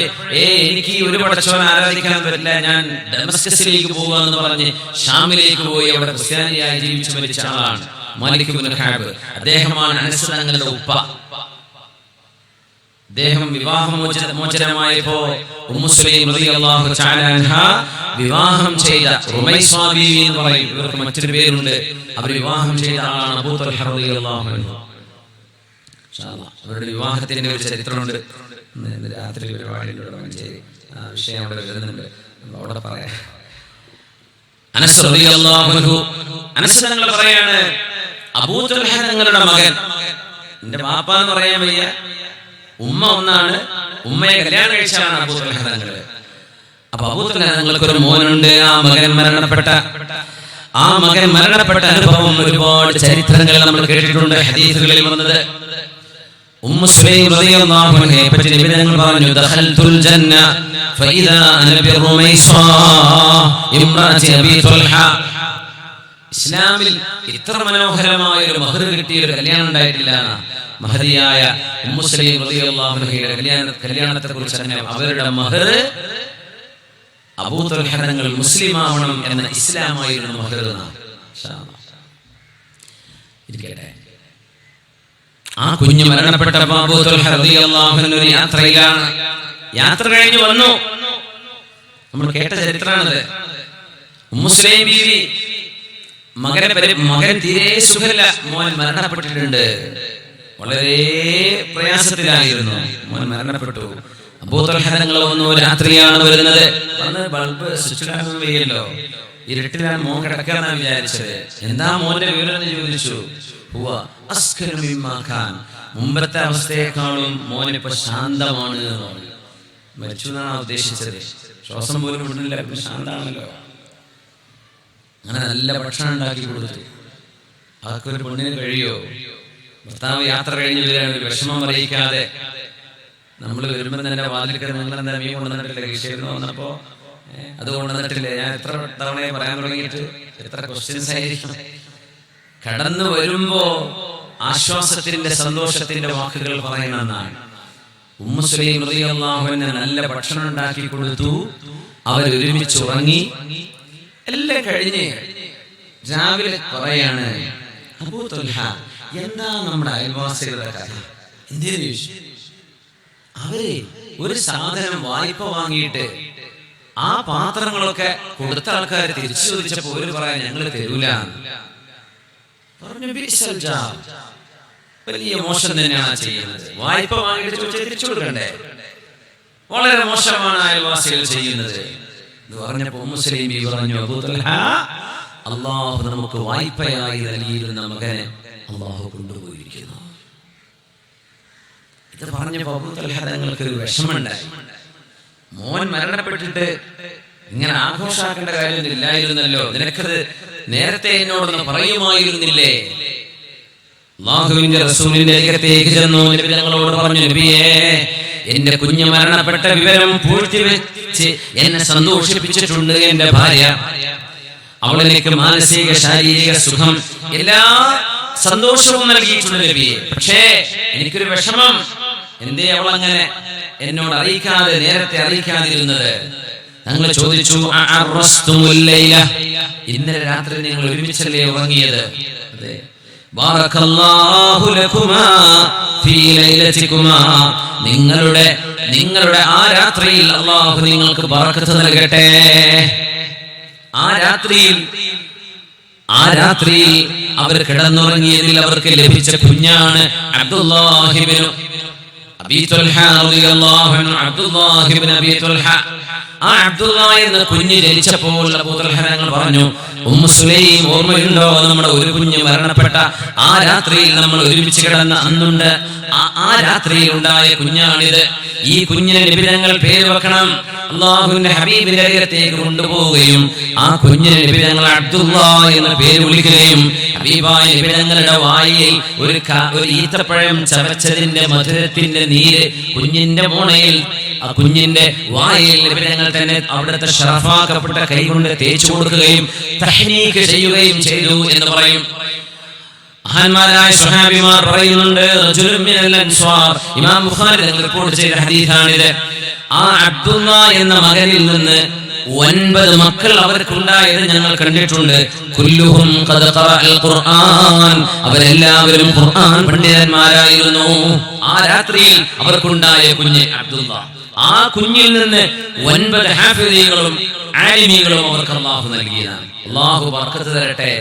എനിക്ക് ഒരു പടച്ചവനെ ആരാധിക്കാൻ പറ്റില്ല, ഞാൻ ഡമസ്കസിലേക്ക് പോവാന്ന് പറഞ്ഞ് ഷാമിലേക്ക് പോയി അവിടെ ക്രിസ്ത്യാനിയായി ജീവിച്ചു മരിച്ച ആളാണ് മാലിക് ഇബ്നു കഅബ്. അദ്ദേഹമാണ് അനസ് തങ്ങളുടെ ഉപ്പ. അദ്ദേഹം വിവാഹമോചനമായപ്പോ ഉമ്മു സുലൈം റളിയല്ലാഹു തആല അൻഹ വിവാഹം ചെയ്ത റുമൈസ ബീവി എന്ന് പറയും, ഇവർക്ക് മറ്റൊരു പേരുണ്ട്. അവർ വിവാഹം ചെയ്ത ആളാണ് അബൂ തുൽഹ റളിയല്ലാഹു അൻഹു. അവരുടെ വിവാഹത്തിന്റെ ഒരു ചരിത്രമുണ്ട്. രാത്രി പരിപാടിയിലൂടെ ആ വിഷയം അവിടെ വരുന്നുണ്ട്, അവിടെ പറയാം. അനസ് റളിയല്ലാഹു അൻഹു, അനസ് തങ്ങൾ പറയാണ്, അബൂ തുൽഹ തങ്ങളുടെ മകൻ, എന്റെ വാപ്പ എന്ന് പറയാൻ വയ്യ, ഉമ്മ ഒന്നാണ്, ഉമ്മയെ കല്യാണം കഴിച്ചാണ് അബൂ തുൽഹ തങ്ങൾ. അപ്പൊ അബൂ തുൽഹ തങ്ങൾക്ക് ഒരു മോനുണ്ട്. ആ മകൻ മരണപ്പെട്ട ആ മകൻ മരണപ്പെട്ട അനുഭവം ഒരുപാട് ചരിത്രങ്ങളിൽ നമ്മൾ കേട്ടിട്ടുണ്ട്, ഹദീസുകളിൽ വന്നത്. ഉമ്മു സുലൈം റളിയല്ലാഹു അൻഹയെ പറ്റി നബി തങ്ങൾ പറഞ്ഞു, ദഖൽതുൽ ജന്ന ഫഇദാ അന ബിറുമൈസാ ഇംറാത്തി അബീ തുൽഹ. ഇസ്ലാമിൽ ഇത്ര മനോഹരമായ ഒരു മഹർ കിട്ടിയ ഒരു കല്യാണം ഉണ്ടായിട്ടില്ല. മഹദിയായ ഉമ്മു സുലൈം റളിയല്ലാഹു അൻഹയുടെ കല്യാണത്തെ കുറിച്ച് തന്നെ അവരുടെ മഹർ അബൂ തുൽഹ തങ്ങൾ മുസ്ലിമാവണം എന്ന ഇസ്ലാമായിരുന്നു മഹർ. ഇരിക്കട്ടെ, ആ കുഞ്ഞ് മരണപ്പെട്ടപ്പോൾ അബൂ തുൽഹ റളിയല്ലാഹു അൻഹു ഒരു യാത്രയിലാണ്. യാത്ര കഴിഞ്ഞു വന്നു. നമ്മൾ കേട്ട ചരിത്രമാണത്. ഉമ്മു സുലൈം ബീവി മകൻ തീരെ സുഖമില്ല, മോൻ മരണപ്പെട്ടിട്ടുണ്ട്, വളരെ പ്രയാസത്തിലായിരുന്നു, മോൻ മരണപ്പെട്ടു. അബൂ തുൽഹ തങ്ങൾ വന്നു. രാത്രിയാണ് വരുന്നത്. ബൾബ് സ്വിച്ച് ഇടാൻ വയ്യല്ലോ, ഇരുട്ടിലാണ് മോൻ കിടക്കാന്നാ വിചാരിച്ചത്. എന്താ മോന്റെ വിവരം എന്ന് ചോദിച്ചു. മുമ്പത്തെ അവസ്ഥയെക്കാളും മോനിപ്പോ ശാന്തമാണ്. മരിച്ചു എന്നാണ് ഉദ്ദേശിച്ചത്. ശ്വാസം പോലും വിടുന്നില്ല, ശാന്താണല്ലോ. അങ്ങനെ നല്ല ഭക്ഷണം ഉണ്ടാക്കി കൊടുത്തു. അതൊക്കെ ഒരു പെണ്ണിന് കഴിയോ? ഭർത്താവ് യാത്ര കഴിഞ്ഞ് വരികയാണ്, വിഷമം അറിയിക്കാതെ. നമ്മൾ വരുമ്പോൾ തന്നെ വാതിലിക്കൽ നിങ്ങൾ എന്താ മീൻ കൊണ്ടുവന്നിട്ടില്ല, കൃഷിയെന്ന് വന്നപ്പോ അത് കൊണ്ടുവന്നിട്ടില്ലേ? ഞാൻ എത്ര തവണയെ പറയാൻ തുടങ്ങിയിട്ട് എത്ര ക്വസ്റ്റ്യൻസ് ആയിരിക്കും. കടന്നു വരുമ്പോ ആശ്വാസത്തിന്റെ സന്തോഷത്തിന്റെ വാക്കുകൾ പറയണമെന്നാണ്. ഉമ്മു സുലൈം റളിയല്ലാഹു അൻഹ നല്ല ഭക്ഷണം ഉണ്ടാക്കി കൊടുത്തു. അവരൊരുമിച്ച് ഉറങ്ങി. എല്ലാം കഴിഞ്ഞ് രാവിലെ പറയാണ്, അബൂ തുൽഹ, എന്താ നമ്മുടെ അയൽവാസികളുടെ കഥ? എന്തിനു ചോദിച്ചു. അവര് ഒരു സാധനം വായ്പ വാങ്ങിയിട്ട് ആ പാത്രങ്ങളൊക്കെ കൊടുത്ത ആൾക്കാർ തിരിച്ചു ചോദിച്ചപ്പോ ഒരു പറയാൻ ഞങ്ങൾ തരൂല പറഞ്ഞു. വലിയ മോശം തന്നെയാണ് ചെയ്യുന്നത്. വായ്പ വാങ്ങിയിട്ട് ചോദിച്ചാൽ തിരിച്ചു കൊടുക്കണ്ടേ? വളരെ മോശമാണ് അയൽവാസികൾ ചെയ്യുന്നത് എന്ന് പറഞ്ഞപ്പോ ഉമ്മു സുലൈം ബീവി പറഞ്ഞു, അബൂ തുൽഹ, അല്ലാഹു നമുക്ക് വായ്പയായി നൽകിയിരുന്ന മകനെ അല്ലാഹു കൊണ്ടുപോയിരിക്കുന്നു. ഇത് പറഞ്ഞപ്പോ അബൂ തുൽഹ തങ്ങൾക്ക് ഒരു വിഷമമുണ്ടായി. മോൻ മരണപ്പെട്ടിട്ട് ഇങ്ങനെ ആഘോഷാക്കേണ്ട കാര്യമൊന്നുമില്ലായിരുന്നല്ലോ, നിനക്കത് നേരത്തെ എന്നോടൊന്ന് പറയുമായിരുന്നില്ലേ? അല്ലാഹുവിന്റെ റസൂലിന്റെ അരികത്തേക്ക് ചെന്നു. നബി തങ്ങളോട് പറഞ്ഞു, നബിയേ, എന്റെ കുഞ്ഞ് മരണപ്പെട്ട വിവരം പൂഴ്ത്തിവെച്ച് എന്നെ സന്തോഷിപ്പിച്ചിട്ടുണ്ട് എന്റെ ഭാര്യ. അവളെനിക്ക് മാനസിക ശാരീരിക സുഖം എല്ലാ സന്തോഷവും നൽകിയിട്ടുണ്ട് നബിയെ. പക്ഷേ എനിക്കൊരു വിഷമം. എന്തേ അവൾ അങ്ങനെ എന്നോട് അറിയിക്കാതെ, നേരത്തെ അറിയിക്കാതിരുന്നത്? ഞങ്ങൾ ചോദിച്ചു, ഇന്നലെ രാത്രി നിങ്ങൾ ഒരുമിച്ചല്ലേ ഉറങ്ങിയത്? അതെ. ബാറക്കല്ലാഹു ലകുമാ ഫീ ലൈലതികുമാ, നിങ്ങളുടെ ആ രാത്രിയിൽ അല്ലാഹു നിങ്ങൾക്ക് ബറക്കത്ത് നൽകട്ടെ. ആ രാത്രിയിൽ അവർ കിടന്നുറങ്ങിയതിൽ അവർക്ക് ലഭിച്ച കുഞ്ഞാണ് അബ്ദുല്ലാഹി ഇബ്നു അബീ തുൽഹ റളിയല്ലാഹു അൻഹു. അബ്ദുല്ലാഹി ഇബ്നു അബീ തുൽഹ, ആ അബ്ദുല്ലാഹി എന്ന കുഞ്ഞ് ജനിച്ചപ്പോൾ അബൂ തുൽഹ തങ്ങൾ പറഞ്ഞു, ഉമ്മു സുലൈം, ഓർമ്മയുണ്ടോ നമ്മുടെ ഒരു കുഞ്ഞ് മരണപ്പെട്ട ആ രാത്രിയിൽ നമ്മൾ ഒരുമിച്ച് കിടന്ന അന്നുണ്ട്, ആ രാത്രിയിൽ ഉണ്ടായ കുഞ്ഞാണിത്. ഈ കുഞ്ഞിനെ നബി തങ്ങൾ പേര് വെക്കണം. അല്ലാഹുവിന്റെ ഹബീബിന്റെ അരികത്തേക്ക് കൊണ്ടുപോവുകയും ആ കുഞ്ഞിനെ നബി തങ്ങൾ അബ്ദുല്ലാഹ് എന്ന പേര് വിളിക്കുകയും ഹബീബായ നബി തങ്ങളുടെ വായിൽ ഒരു ഈത്തപ്പഴം ചവച്ചതിന്റെ മധുരത്തിന്റെ നീര് കുഞ്ഞിന്റെ മോണയിൽ, ആ കുഞ്ഞിന്റെ വായിൽ നബി തങ്ങൾ തന്നെ അവിടുത്തെ ഷറഫാക്കപ്പെട്ട കൈകൊണ്ട് തേച്ചു കൊടുക്കുകയും തഹ്നീക്ക് ചെയ്യുകയും ചെയ്തു എന്ന് പറയും. മഹാന്മാരായ സ്വഹാബിമാർ പറയുന്നുണ്ട്, റജുലുൻ മിനൽ അൻസ്വാർ, ഇമാം ബുഖാരി തങ്ങൾ റിപ്പോർട്ട് ചെയ്ത ഹദീസാണിത്. ആ അബ്ദുല്ലാഹ് എന്ന മകനിൽ നിന്ന് 9 മക്കൾ അവർക്കുണ്ടായത് ഞങ്ങൾ കണ്ടിട്ടുണ്ട്. കുല്ലുഹും ഖദ് ഖറഅൽ ഖുർആൻ, അവരെല്ലാവരും ഖുർആൻ പണ്ഡിതന്മാരായിരുന്നു. ആ രാത്രിയിൽ അവർക്കുണ്ടായ കുഞ്ഞ് അബ്ദുല്ലാഹ്, ആ കുഞ്ഞിൽ നിന്ന് 9 ഹാഫിദീകളും ആലിമീകളും അവർക്ക് അല്ലാഹു നൽകിയതാണ്. അല്ലാഹു ബർക്കത്ത് തരട്ടെ.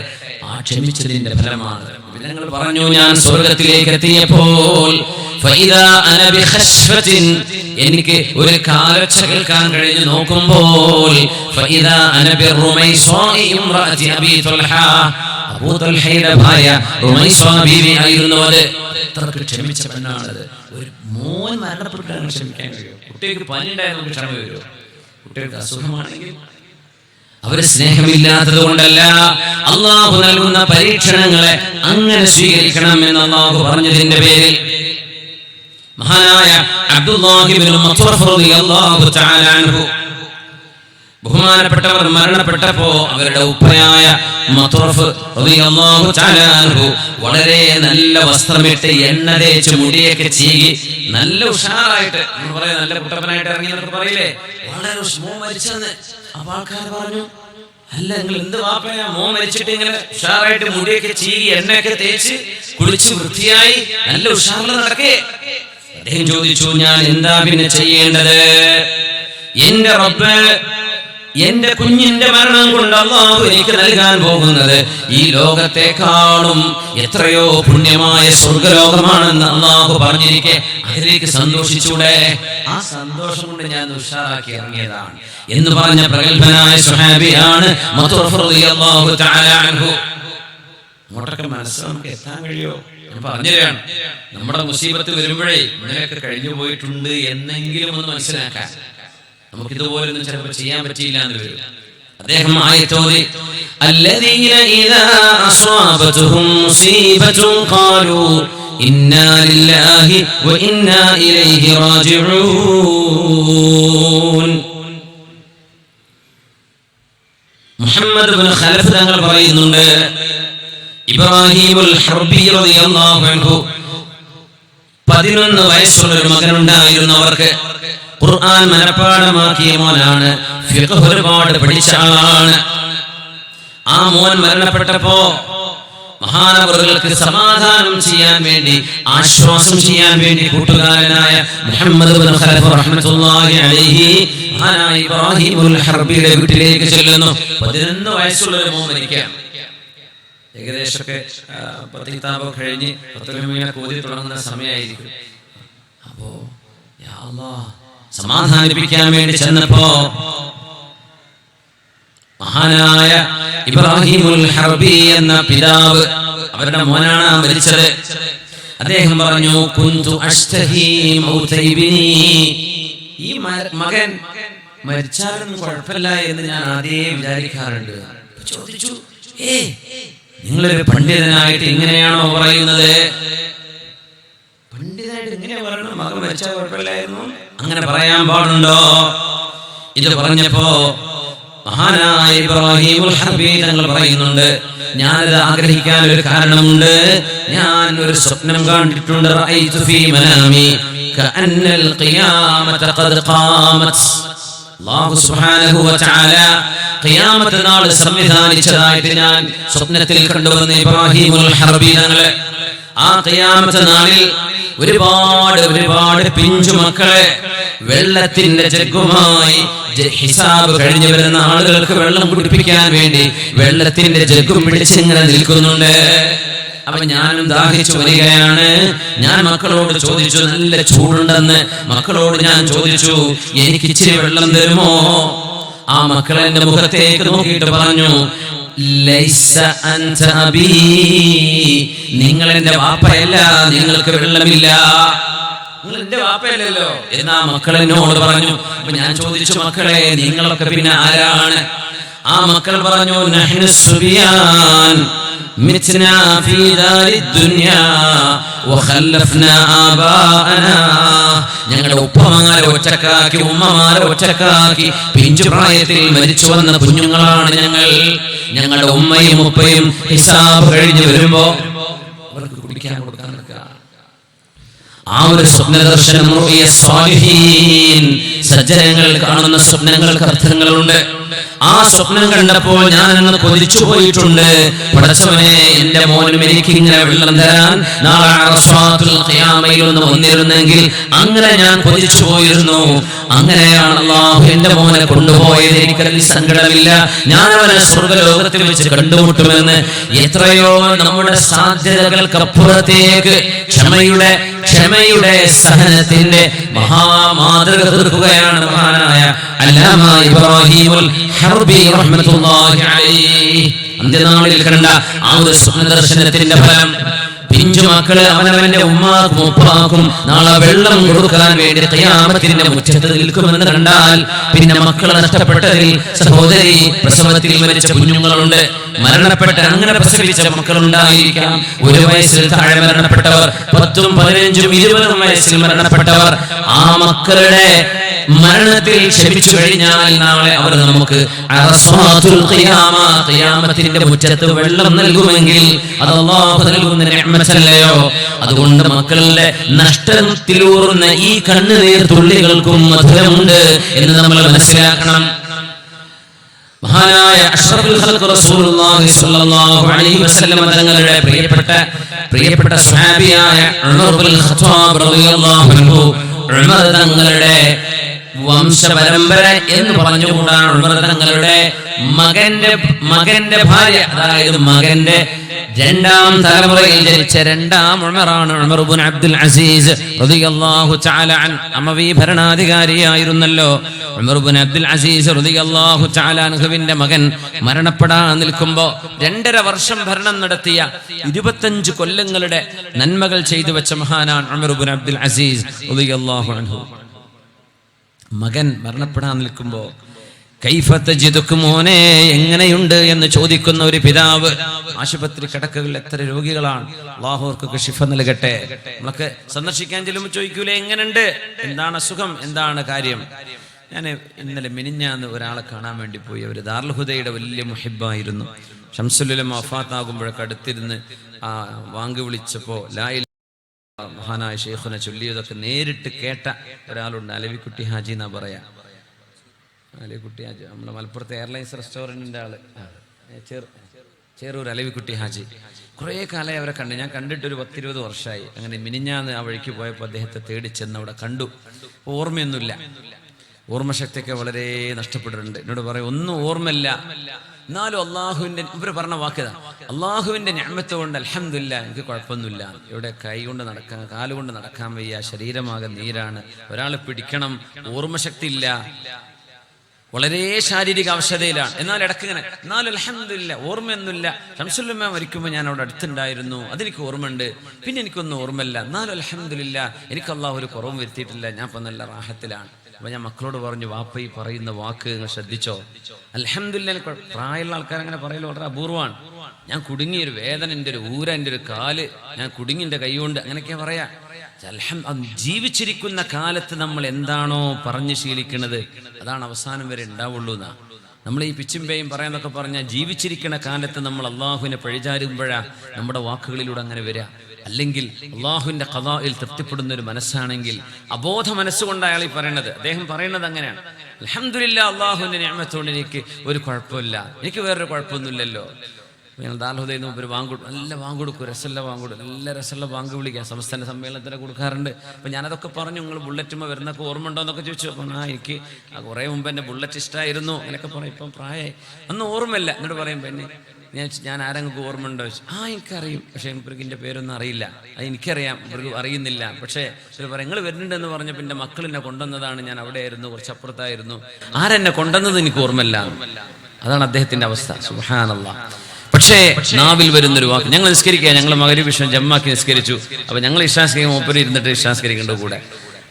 ആ ക്ഷമിച്ചതിന്റെ ഫലമാണ്. ഞങ്ങൾ പറഞ്ഞു, ഞാൻ സ്വർഗ്ഗത്തിലേക്ക് എത്തിയപ്പോൾ എനിക്ക് ഒരു കാലൊച്ച കേൾക്കാൻ കഴിഞ്ഞു. നോക്കുമ്പോൾ അബൂ തുൽഹയുടെ ഭാര്യ റുമൈസ ബീവി ആയിരുന്നു അത്. അത്രക്ക് ക്ഷമിച്ച പെണ്ണാണത്. ഒരു മോൻ മരണപ്പെട്ടാണ് ക്ഷമിക്കാൻ കഴിയും. കുട്ടികൾക്ക് പനി ഉണ്ടായാൽ നമുക്ക് ക്ഷമ വരുമോ? കുട്ടികൾക്ക് അസുഖമാണെങ്കിൽ അവര് സ്നേഹമില്ലാത്തത് കൊണ്ടല്ല, അള്ളാഹു നൽകുന്ന പരീക്ഷണങ്ങളെ അങ്ങനെ സ്വീകരിക്കണം എന്ന് അള്ളാഹു പറഞ്ഞതിന്റെ പേരിൽ മഹാനായ അബ്ദുല്ലാഹി ഇബ്നു മത്വഫ് റളിയല്ലാഹു തആല അൻഹു, ബഹുമാനപ്പെട്ടവർ മരണപ്പെട്ടപ്പോ അവരുടെ ഉപ്പയായ മത്വഫ് റളിയല്ലാഹു തആല അൻഹു വളരെ നല്ല വസ്ത്രമിട്ട് എണ്ണ തേച്ച് മുടിയൊക്കെ ചീകി നല്ല ഉഷാറായിട്ട്, നമ്മൾ പറയാം നല്ല കുട്ടപ്പനായിട്ട് ഇറങ്ങി എന്നൊക്കെ പറയില്ലേ, വളരെ മോൻ മരിച്ചെന്ന്. അപ്പൊ ആൾക്കാർ പറഞ്ഞു, അല്ല നിങ്ങൾ എന്ത് വാപ്പയാ, മോൻ മരിച്ചിട്ട് ഇങ്ങനെ ഉഷാറായിട്ട് മുടിയൊക്കെ ചീകി എണ്ണയൊക്കെ തേച്ച് കുളിച്ച് വൃത്തിയായി നല്ല ഉഷാറിൽ നടക്കേ? അദ്ദേഹം ചോദിച്ചു, ഞാൻ എന്താ പിന്നെ ചെയ്യേണ്ടത്? എന്റെ റബ്ബ് എന്റെ കുഞ്ഞിന്റെ മരണം കൊണ്ട് അല്ലാഹു എനിക്ക് നൽകാൻ പോകുന്നത് ഈ ലോകത്തെക്കാളും എത്രയോ പുണ്യമായ സ്വർഗ്ഗലോകമാണെന്ന് അല്ലാഹു പറഞ്ഞിരിക്കെ അതിലേക്ക് സന്തോഷിച്ചൂടെ? ആ സന്തോഷം കൊണ്ട് ഞാൻ ഉഷാറാക്കി ഇറങ്ങിയതാണ് എന്ന് പറഞ്ഞ പ്രഗത്ഭനായ സ്വഹാബിയാണ് മത്വഫ് റളിയല്ലാഹു തആല അൻഹു. അങ്ങോട്ടൊക്കെ മനസ്സ് നമുക്ക് എത്താൻ കഴിയോ? ഞാൻ പറഞ്ഞുതരാണ്, നമ്മുടെ മുസീബത്ത് വരുമ്പോഴേ ഇങ്ങനെയൊക്കെ കഴിഞ്ഞു പോയിട്ടുണ്ട് എന്നെങ്കിലും ഒന്ന് മനസ്സിലാക്കാൻ. നമുക്കിതുപോലൊന്നും ചിലപ്പോൾ ചെയ്യാൻ പറ്റിയില്ല എന്ന് വരും. അദ്ദേഹം ആയത്തോതി, അല്ലദീന ഇദാ അസ്വാബതുഹും മുസീബത്തുൻ ഖാലൂ ഇന്നാ ലില്ലാഹി വ ഇന്നാ ഇലൈഹി റാജിഊൻ. മുഹമ്മദ് ഇബ്നു ഖലഫ് തങ്ങൾ പറയുന്നുണ്ട്, ഇബ്രാഹിമുൽ ഹർബി റളിയല്ലാഹു അൻഹു 11 വയസ്സുള്ള ഒരു മകനുണ്ടായിരുന്നു. അവർക്ക് ഖുർആൻ മനഃപ്പാഠമാക്കിയ മോനാണ്, ഫിഖ് ഒരുപാട് പഠിച്ച ആളാണ്. ആ മോൻ മരണപ്പെട്ടപ്പോ മഹാനവറുകൾക്ക് സമാധാനം ചെയ്യാൻ വേണ്ടി, ആശ്വാസം ചെയ്യാൻ വേണ്ടി കൂട്ടുകാരനായ മുഹമ്മദ് ഇബ്നു ഖലഫ് റഹ്മത്തുള്ളാഹി അലൈഹി മഹാനായ ഇബ്രാഹിമുൽ ഹർബിയുടെ വീട്ടിലേക്ക് ചെല്ലുന്നു. 11 വയസ്സുള്ള ഒരു മോൻ മരിക്കുകയാണ്. ഏകദേശമൊക്കെ 10 കിതാബൊക്കെ കഴിഞ്ഞ് 10 കോതി തുടങ്ങുന്ന സമയമായിരിക്കും. അപ്പോ യാ അല്ലാഹ് സമാധാനിപ്പിക്കാൻ വേണ്ടി ചെന്നപ്പോ മഹാനായ ഇബ്രാഹിമുൽ ഹർബി എന്ന പിതാവ്, അവരുടെ മോനാണ് മരിച്ചത്. അദ്ദേഹം പറഞ്ഞു, കുന്തു അഷ്തഹി മൗത ഇബ്നി, ഈ മകൻ മരിച്ചാലൊന്നും കുഴപ്പമില്ല എന്ന് ഞാൻ ആദ്യമേ വിചാരിക്കാറുണ്ട്. ചോദിച്ചു, നിങ്ങളൊരു പണ്ഡിതനായിട്ട് ഇങ്ങനെയാണോ പറയുന്നത്? പണ്ഡിതനായിട്ട് ഇങ്ങനെ പറയണം, മകൻ മരിച്ചാൽ കുഴപ്പമില്ലായിരുന്നു, അങ്ങനെ പറയാൻ പാടുണ്ടോ? ഇത് പറഞ്ഞപ്പോ മഹാനായ ഇബ്രാഹിമുൽ ഹർബി തങ്ങൾ പറയുന്നുണ്ട്, ഞാനത് ആഗ്രഹിക്കാൻ ഒരു കാരണമുണ്ട്. ഞാൻ ഒരു സ്വപ്നം കണ്ടിട്ടുണ്ട്. റഅയ്തു ഫീ മനാമി കഅന്നൽ ഖിയാമത ഖദ് ഖാമത്. അല്ലാഹു സുബ്ഹാനഹു വ തആല ഖിയാമത്ത് നാൾ സംവിധാനിച്ചതായിട്ട് ഞാൻ സ്വപ്നത്തിൽ കണ്ടുവന്ന ഇബ്രാഹിമുൽ ഹർബി തങ്ങൾ, ആ ഖിയാമത്ത് നാളിൽ ഒരുപാട് പിഞ്ചു മക്കളെ വെള്ളത്തിന്റെ ജഗ്ഗുമായി ഹിസാബ് കഴിഞ്ഞു വരുന്ന ആളുകൾക്ക് വെള്ളം കുടിപ്പിക്കാൻ വേണ്ടി വെള്ളത്തിന്റെ ജഗ്ഗും പിടിച്ചിങ്ങനെ നിൽക്കുന്നുണ്ട്. അപ്പൊ ഞാനും ദാഹിച്ചു വരികയാണ്. ഞാൻ മക്കളോട് ചോദിച്ചു, നല്ല ചൂടുണ്ടെന്ന് മക്കളോട് ഞാൻ ചോദിച്ചു, എനിക്ക് ഇച്ചിരി വെള്ളം തരുമോ? ആ മക്കൾ എന്റെ മുഖത്തേക്ക് നോക്കിയിട്ട് പറഞ്ഞു, ലൈസ അൻത അബീ, നിങ്ങൾ എന്റെ വാപ്പയല്ല, നിങ്ങൾക്ക് വെള്ളമില്ല, നിങ്ങൾ എന്റെ വാപ്പയല്ലല്ലോ എന്നാ മക്കൾ എന്നോട് പറഞ്ഞു. അപ്പൊ ഞാൻ ചോദിച്ചു, മക്കളെ നിങ്ങളൊക്കെ പിന്നെ ആരാണ്? ആ മക്കൾ പറഞ്ഞു, നഹ്നു സുബിയാൻ മിത്നാ ഫീ ദാരിദ് ദുനിയാ വഖല്ലഫ്നാ ആബാഅനാ, ഞങ്ങളുടെ ഉപ്പമാരെ ഒറ്റക്കാക്കി ഉമ്മമാരെ ഒറ്റക്കാക്കി പിഞ്ചു പ്രായത്തിൽ മരിച്ചു വന്ന കുഞ്ഞുങ്ങളാണ് ഞങ്ങൾ. ഞങ്ങളുടെ ഉമ്മയും ഉപ്പയും ഹിസാബ് കഴിഞ്ഞ് വരുമ്പോ അവർക്ക് കുടിക്കാൻ കൊടുക്കാൻ നിൽക്കുക. ആ ഒരു സ്വപ്നദർശനം, സജ്ജനങ്ങൾ കാണുന്ന സ്വപ്നങ്ങൾക്ക് അർത്ഥങ്ങളുണ്ട്. ആ സ്വപ്നം കണ്ടപ്പോൾ ഞാൻ അങ്ങ് കൊതിച്ചു പോയിട്ടുണ്ട്. പടച്ചവനെ, എന്റെ മോനും എനിക്ക് ഇങ്ങനെ വെള്ളം തരാൻ നാളെ അറഫാത്തുൽ ഖിയാമയിൽ ഒന്ന് വന്നിരുന്നെങ്കിൽ അങ്ങനെ ഞാൻ കൊതിച്ചു പോയിരുന്നു. അങ്ങനെയാണ് അല്ലാഹു എന്റെ മോനെ കൊണ്ടുപോയത്. എനിക്കതിൽ സങ്കടമില്ല. ഞാൻ അവനെ സ്വർഗ്ഗലോകത്തിൽ വെച്ച് കണ്ടുമുട്ടുമെന്ന്. എത്രയോ നമ്മുടെ സാധ്യതകൾക്കപ്പുറത്തേക്ക് ക്ഷമയുടെ സഹനത്തിന്റെ മഹാമാതൃക തീർക്കുകയാണ് മഹാനായ അല്ലാമ ഇബ്രാഹിമുൽ ഹർബി റഹ്മത്തുള്ളാഹി അലൈഹി. അന്ത്യനാളിൽ കണ്ട ആ ഒരു സ്വപ്നദർശനത്തിന്റെ ഫലം പിഞ്ചു മക്കള് അവനവന്റെ ഉമ്മാക്കും ഉപ്പാക്കും നാളെ വെള്ളം കൊടുക്കാൻ വേണ്ടി ഖിയാമത്തിന്റെ മുറ്റത്ത് നിൽക്കുമെന്ന് കണ്ടാൽ പിന്നെ മക്കളെ നഷ്ടപ്പെട്ടതിൽ സഹോദരി പ്രസവത്തിൽ മരിച്ച കുഞ്ഞുങ്ങളുണ്ട്, മരണപ്പെട്ട അങ്ങനെ പ്രസവിച്ച മക്കളുണ്ടായിരിക്കാം, 1 വയസ്സിൽ താഴെ മരണപ്പെട്ടവർ, 10ഉം 15ഉം 20ഉം വയസ്സിൽ മരണപ്പെട്ടവർ. ആ മക്കളുടെ മരണത്തിൽ ക്ഷമിച്ചു കഴിഞ്ഞാൽ നാളെ അവർ നമുക്ക് ഖിയാമത്തിന്റെ മുറ്റത്ത് വെള്ളം നൽകുമെങ്കിൽ അത് അല്ലാഹു നൽകുന്ന നിഅമത്തല്ലയോ. അതുകൊണ്ട് മക്കളുടെ നഷ്ടത്തിലൂറുന്ന ഈ കണ്ണുനീർ തുള്ളികൾക്കും മധുരമുണ്ട് എന്ന് നമ്മൾ മനസ്സിലാക്കണം. മഹാനായ അഷ്റഫുൽ ഖൽഖ് റസൂലുള്ളാഹി സ്വല്ലല്ലാഹു അലൈഹി വസല്ലം തങ്ങളുടെ പ്രിയപ്പെട്ട സ്വഹാബിയായ ഉമർ ഇബ്നുൽ ഖത്താബ് റളിയല്ലാഹു അൻഹു, ഉമർ തങ്ങളുടെ വംശപരമ്പര എന്ന് പറഞ്ഞുകൊണ്ടാണ് ഉമർ തങ്ങളുടെ മകന്റെ ഭാര്യ, അതായത് മകന്റെ 2ാം തലമുറയിൽ ജനിച്ച 2ാം ഉമറാണ് ഉമർ ഇബ്നു അബ്ദുൽ അസീസ് റളിയല്ലാഹു തആല അൻ. അമവി ഭരണാധികാരിയായിരുന്നല്ലോ ഉമർ ഇബ്നു അബ്ദുൽ അസീസ് റളിയല്ലാഹു തആല അൻഹുവിന്റെ മകൻ മരണപ്പെടാൻ നിൽക്കുമ്പോൾ 2.5 വർഷം ഭരണം നടത്തിയ 25 കൊല്ലങ്ങളുടെ നന്മകൾ ചെയ്തു വെച്ച മഹാനാണ് ഉമർ ഇബ്നു അബ്ദുൽ അസീസ് റളിയല്ലാഹു അൻഹു. മകൻ മരണപ്പെടാൻ നിൽക്കുമ്പോ കൈഫ തജിദുക മോനെ എങ്ങനെയുണ്ട് എന്ന് ചോദിക്കുന്ന ഒരു പിതാവ്. ആശുപത്രി കിടക്കകളിൽ എത്ര രോഗികളാണ്, അല്ലാഹു അവർക്ക് ശിഫ നൽകട്ടെ. നമ്മളൊക്കെ സന്ദർശിക്കാൻ ചെല്ലുമ്പോൾ ചോദിക്കൂലേ എങ്ങനെയുണ്ട്, എന്താണ് അസുഖം, എന്താണ് കാര്യം. ഞാൻ ഇന്നലെ മിനിഞ്ഞാന്ന് ഒരാളെ കാണാൻ വേണ്ടി പോയി. അവർ ദാറുൽ ഹുദയുടെ വലിയ മുഹിബ്ബായിരുന്നു. ശംസുൽ ഉലമ വഫാത്താകുമ്പോഴൊക്കെ അടുത്തിരുന്ന് വാങ്ക് വിളിച്ചപ്പോൾ ലാ മഹാനായ ശൈഖുനെ ചൊല്ലിയതൊക്കെ നേരിട്ട് കേട്ട ഒരാളുണ്ട്. അലവിക്കുട്ടി ഹാജി എന്നാ പറയാ. അലവിക്കുട്ടി ഹാജി നമ്മുടെ മലപ്പുറത്തെ എയർലൈൻസ് റെസ്റ്റോറൻറ്റിൻ്റെ ആള്, ചേറൂർ അലവിക്കുട്ടി ഹാജി. കുറേ കാലമായി അവരെ കണ്ടു. ഞാൻ കണ്ടിട്ടൊരു 10-20 വർഷമായി. അങ്ങനെ മിനിഞ്ഞാന്ന് ആ വഴിക്ക് പോയപ്പോൾ അദ്ദേഹത്തെ തേടി ചെന്ന് അവിടെ കണ്ടു. ഓർമ്മയൊന്നുമില്ല, ഓർമ്മശക്തിയൊക്കെ വളരെ നഷ്ടപ്പെട്ടിട്ടുണ്ട്. എന്നോട് പറയും ഒന്നും ഓർമ്മയില്ല, എന്നാലും അള്ളാഹുവിൻ്റെ ഇവർ പറഞ്ഞ വാക്കിതാ, അള്ളാഹുവിൻ്റെ നിഅമത്ത് കൊണ്ട് അൽഹംദുലില്ലാ എനിക്ക് കുഴപ്പമൊന്നുമില്ല. ഇവിടെ കൈ കൊണ്ട് നടക്കാൻ, കാലുകൊണ്ട് നടക്കാൻ വയ്യ, ശരീരമാകെ നീരാണ്, ഒരാൾ പിടിക്കണം, ഓർമ്മശക്തി ഇല്ല, വളരെ ശാരീരിക അവശതയിലാണ്. എന്നാൽ ഇടയ്ക്ക് ഇങ്ങനെ എന്നാലും അൽഹംദുലില്ലാ ഓർമ്മയൊന്നുമില്ല. ശംസുൽ ഉലമ മരിക്കുമ്പോൾ ഞാൻ അവിടെ അടുത്തുണ്ടായിരുന്നു, അതെനിക്ക് ഓർമ്മയുണ്ട്. പിന്നെ എനിക്കൊന്നും ഓർമ്മയില്ല, എന്നാലും അൽഹംദുലില്ലാ എനിക്ക് അള്ളാഹു ഒരു കുറവും വരുത്തിയിട്ടില്ല, ഞാൻ ഇപ്പം നല്ല റാഹത്തിലാണ്. അപ്പൊ ഞാൻ മക്കളോട് പറഞ്ഞു, വാപ്പ ഈ പറയുന്ന വാക്ക് നിങ്ങൾ ശ്രദ്ധിച്ചോ, അൽഹംദുലില്ലാ. പ്രായമുള്ള ആൾക്കാർ അങ്ങനെ പറയല് വളരെ അപൂർവമാണ്. ഞാൻ കുടുങ്ങിയൊരു വേദന, എൻ്റെ ഒരു ഊര, എൻ്റെ ഒരു കാല്, ഞാൻ കുടുങ്ങിൻ്റെ കൈ കൊണ്ട്, അങ്ങനെയൊക്കെയാ പറയാ. ജീവിച്ചിരിക്കുന്ന കാലത്ത് നമ്മൾ എന്താണോ പറഞ്ഞു ശീലിക്കുന്നത് അതാണ് അവസാനം വരെ ഉണ്ടാവുള്ളൂ എന്നാ. നമ്മൾ ഈ പിച്ചുമ്പേയും പറയാന്നൊക്കെ പറഞ്ഞാൽ ജീവിച്ചിരിക്കുന്ന കാലത്ത് നമ്മൾ അള്ളാഹുവിനെ പഴിചാരുമ്പോഴാ നമ്മുടെ വാക്കുകളിലൂടെ അങ്ങനെ വരിക. അല്ലെങ്കിൽ അള്ളാഹുവിന്റെ ഖദാഇൽ തൃപ്തിപ്പെടുന്ന ഒരു മനസ്സാണെങ്കിൽ, അബോധ മനസ്സുകൊണ്ട് അയാൾ ഈ പറയണത്, അദ്ദേഹം പറയുന്നത് അങ്ങനെയാണ്, അൽഹംദുലില്ലാ അള്ളാഹുവിന്റെ നിഅമത്തോട് എനിക്ക് ഒരു കുഴപ്പമില്ല, എനിക്ക് വേറൊരു കുഴപ്പമൊന്നുമില്ലല്ലോ. ഞങ്ങൾ ദാൽഹുദയിൽ നിന്ന് ഒരു നല്ല വാങ്ക് കൊടുക്കും, രസമുള്ള വാങ്ക് കൊടുക്കും, നല്ല രസമുള്ള വാങ്ക് വിളിക്കുക, സംസ്ഥാന സമ്മേളനത്തിന് കൊടുക്കാറുണ്ട്. അപ്പം ഞാനതൊക്കെ പറഞ്ഞു, നിങ്ങൾ ബുള്ളറ്റുമ്പോൾ വരുന്നൊക്കെ ഓർമ്മ ഉണ്ടോ എന്നൊക്കെ ചോദിച്ചു. അപ്പം എനിക്ക് കുറേ മുമ്പ് എൻ്റെ ബുള്ളറ്റ് ഇഷ്ടമായിരുന്നു അങ്ങനെയൊക്കെ പറയും. ഇപ്പം പ്രായമായി, അന്ന് ഓർമ്മയില്ല. എന്നിട്ട് പറയും പിന്നെ ഞാൻ ആരെങ്കിലും ഓർമ്മ ഉണ്ടോ ചോദിച്ചു. എനിക്കറിയും, പക്ഷേ ഇവർക്ക് എൻ്റെ പേരൊന്നും അറിയില്ല. അത് എനിക്കറിയാം, ഇവർക്ക് അറിയുന്നില്ല. പക്ഷേ ഇവർ പറയും നിങ്ങൾ വരുന്നുണ്ടെന്ന് പറഞ്ഞ പിന്നെ മക്കൾ എന്നെ കൊണ്ടുവന്നതാണ്, ഞാൻ അവിടെ ആയിരുന്നു, കുറച്ചപ്പുറത്തായിരുന്നു, ആരെന്നെ കൊണ്ടുവന്നത് എനിക്ക് ഓർമ്മയില്ല. അതാണ് അദ്ദേഹത്തിൻ്റെ അവസ്ഥ. സുബ്ഹാനല്ലാഹ്. പക്ഷേ നാവിൽ വരുന്നൊരു വാക്ക്, ഞങ്ങൾ നിസ്കരിക്കുക, ഞങ്ങൾ മഗ്‌രിബ് വിഷയം ജമ്മാക്കി നിസ്കരിച്ചു. അപ്പൊ ഞങ്ങൾ ഇശാസ്കരിക്കും, മൂപ്പര് ഇരുന്നിട്ട് ഇശാസ്കരിക്കേണ്ട കൂടെ.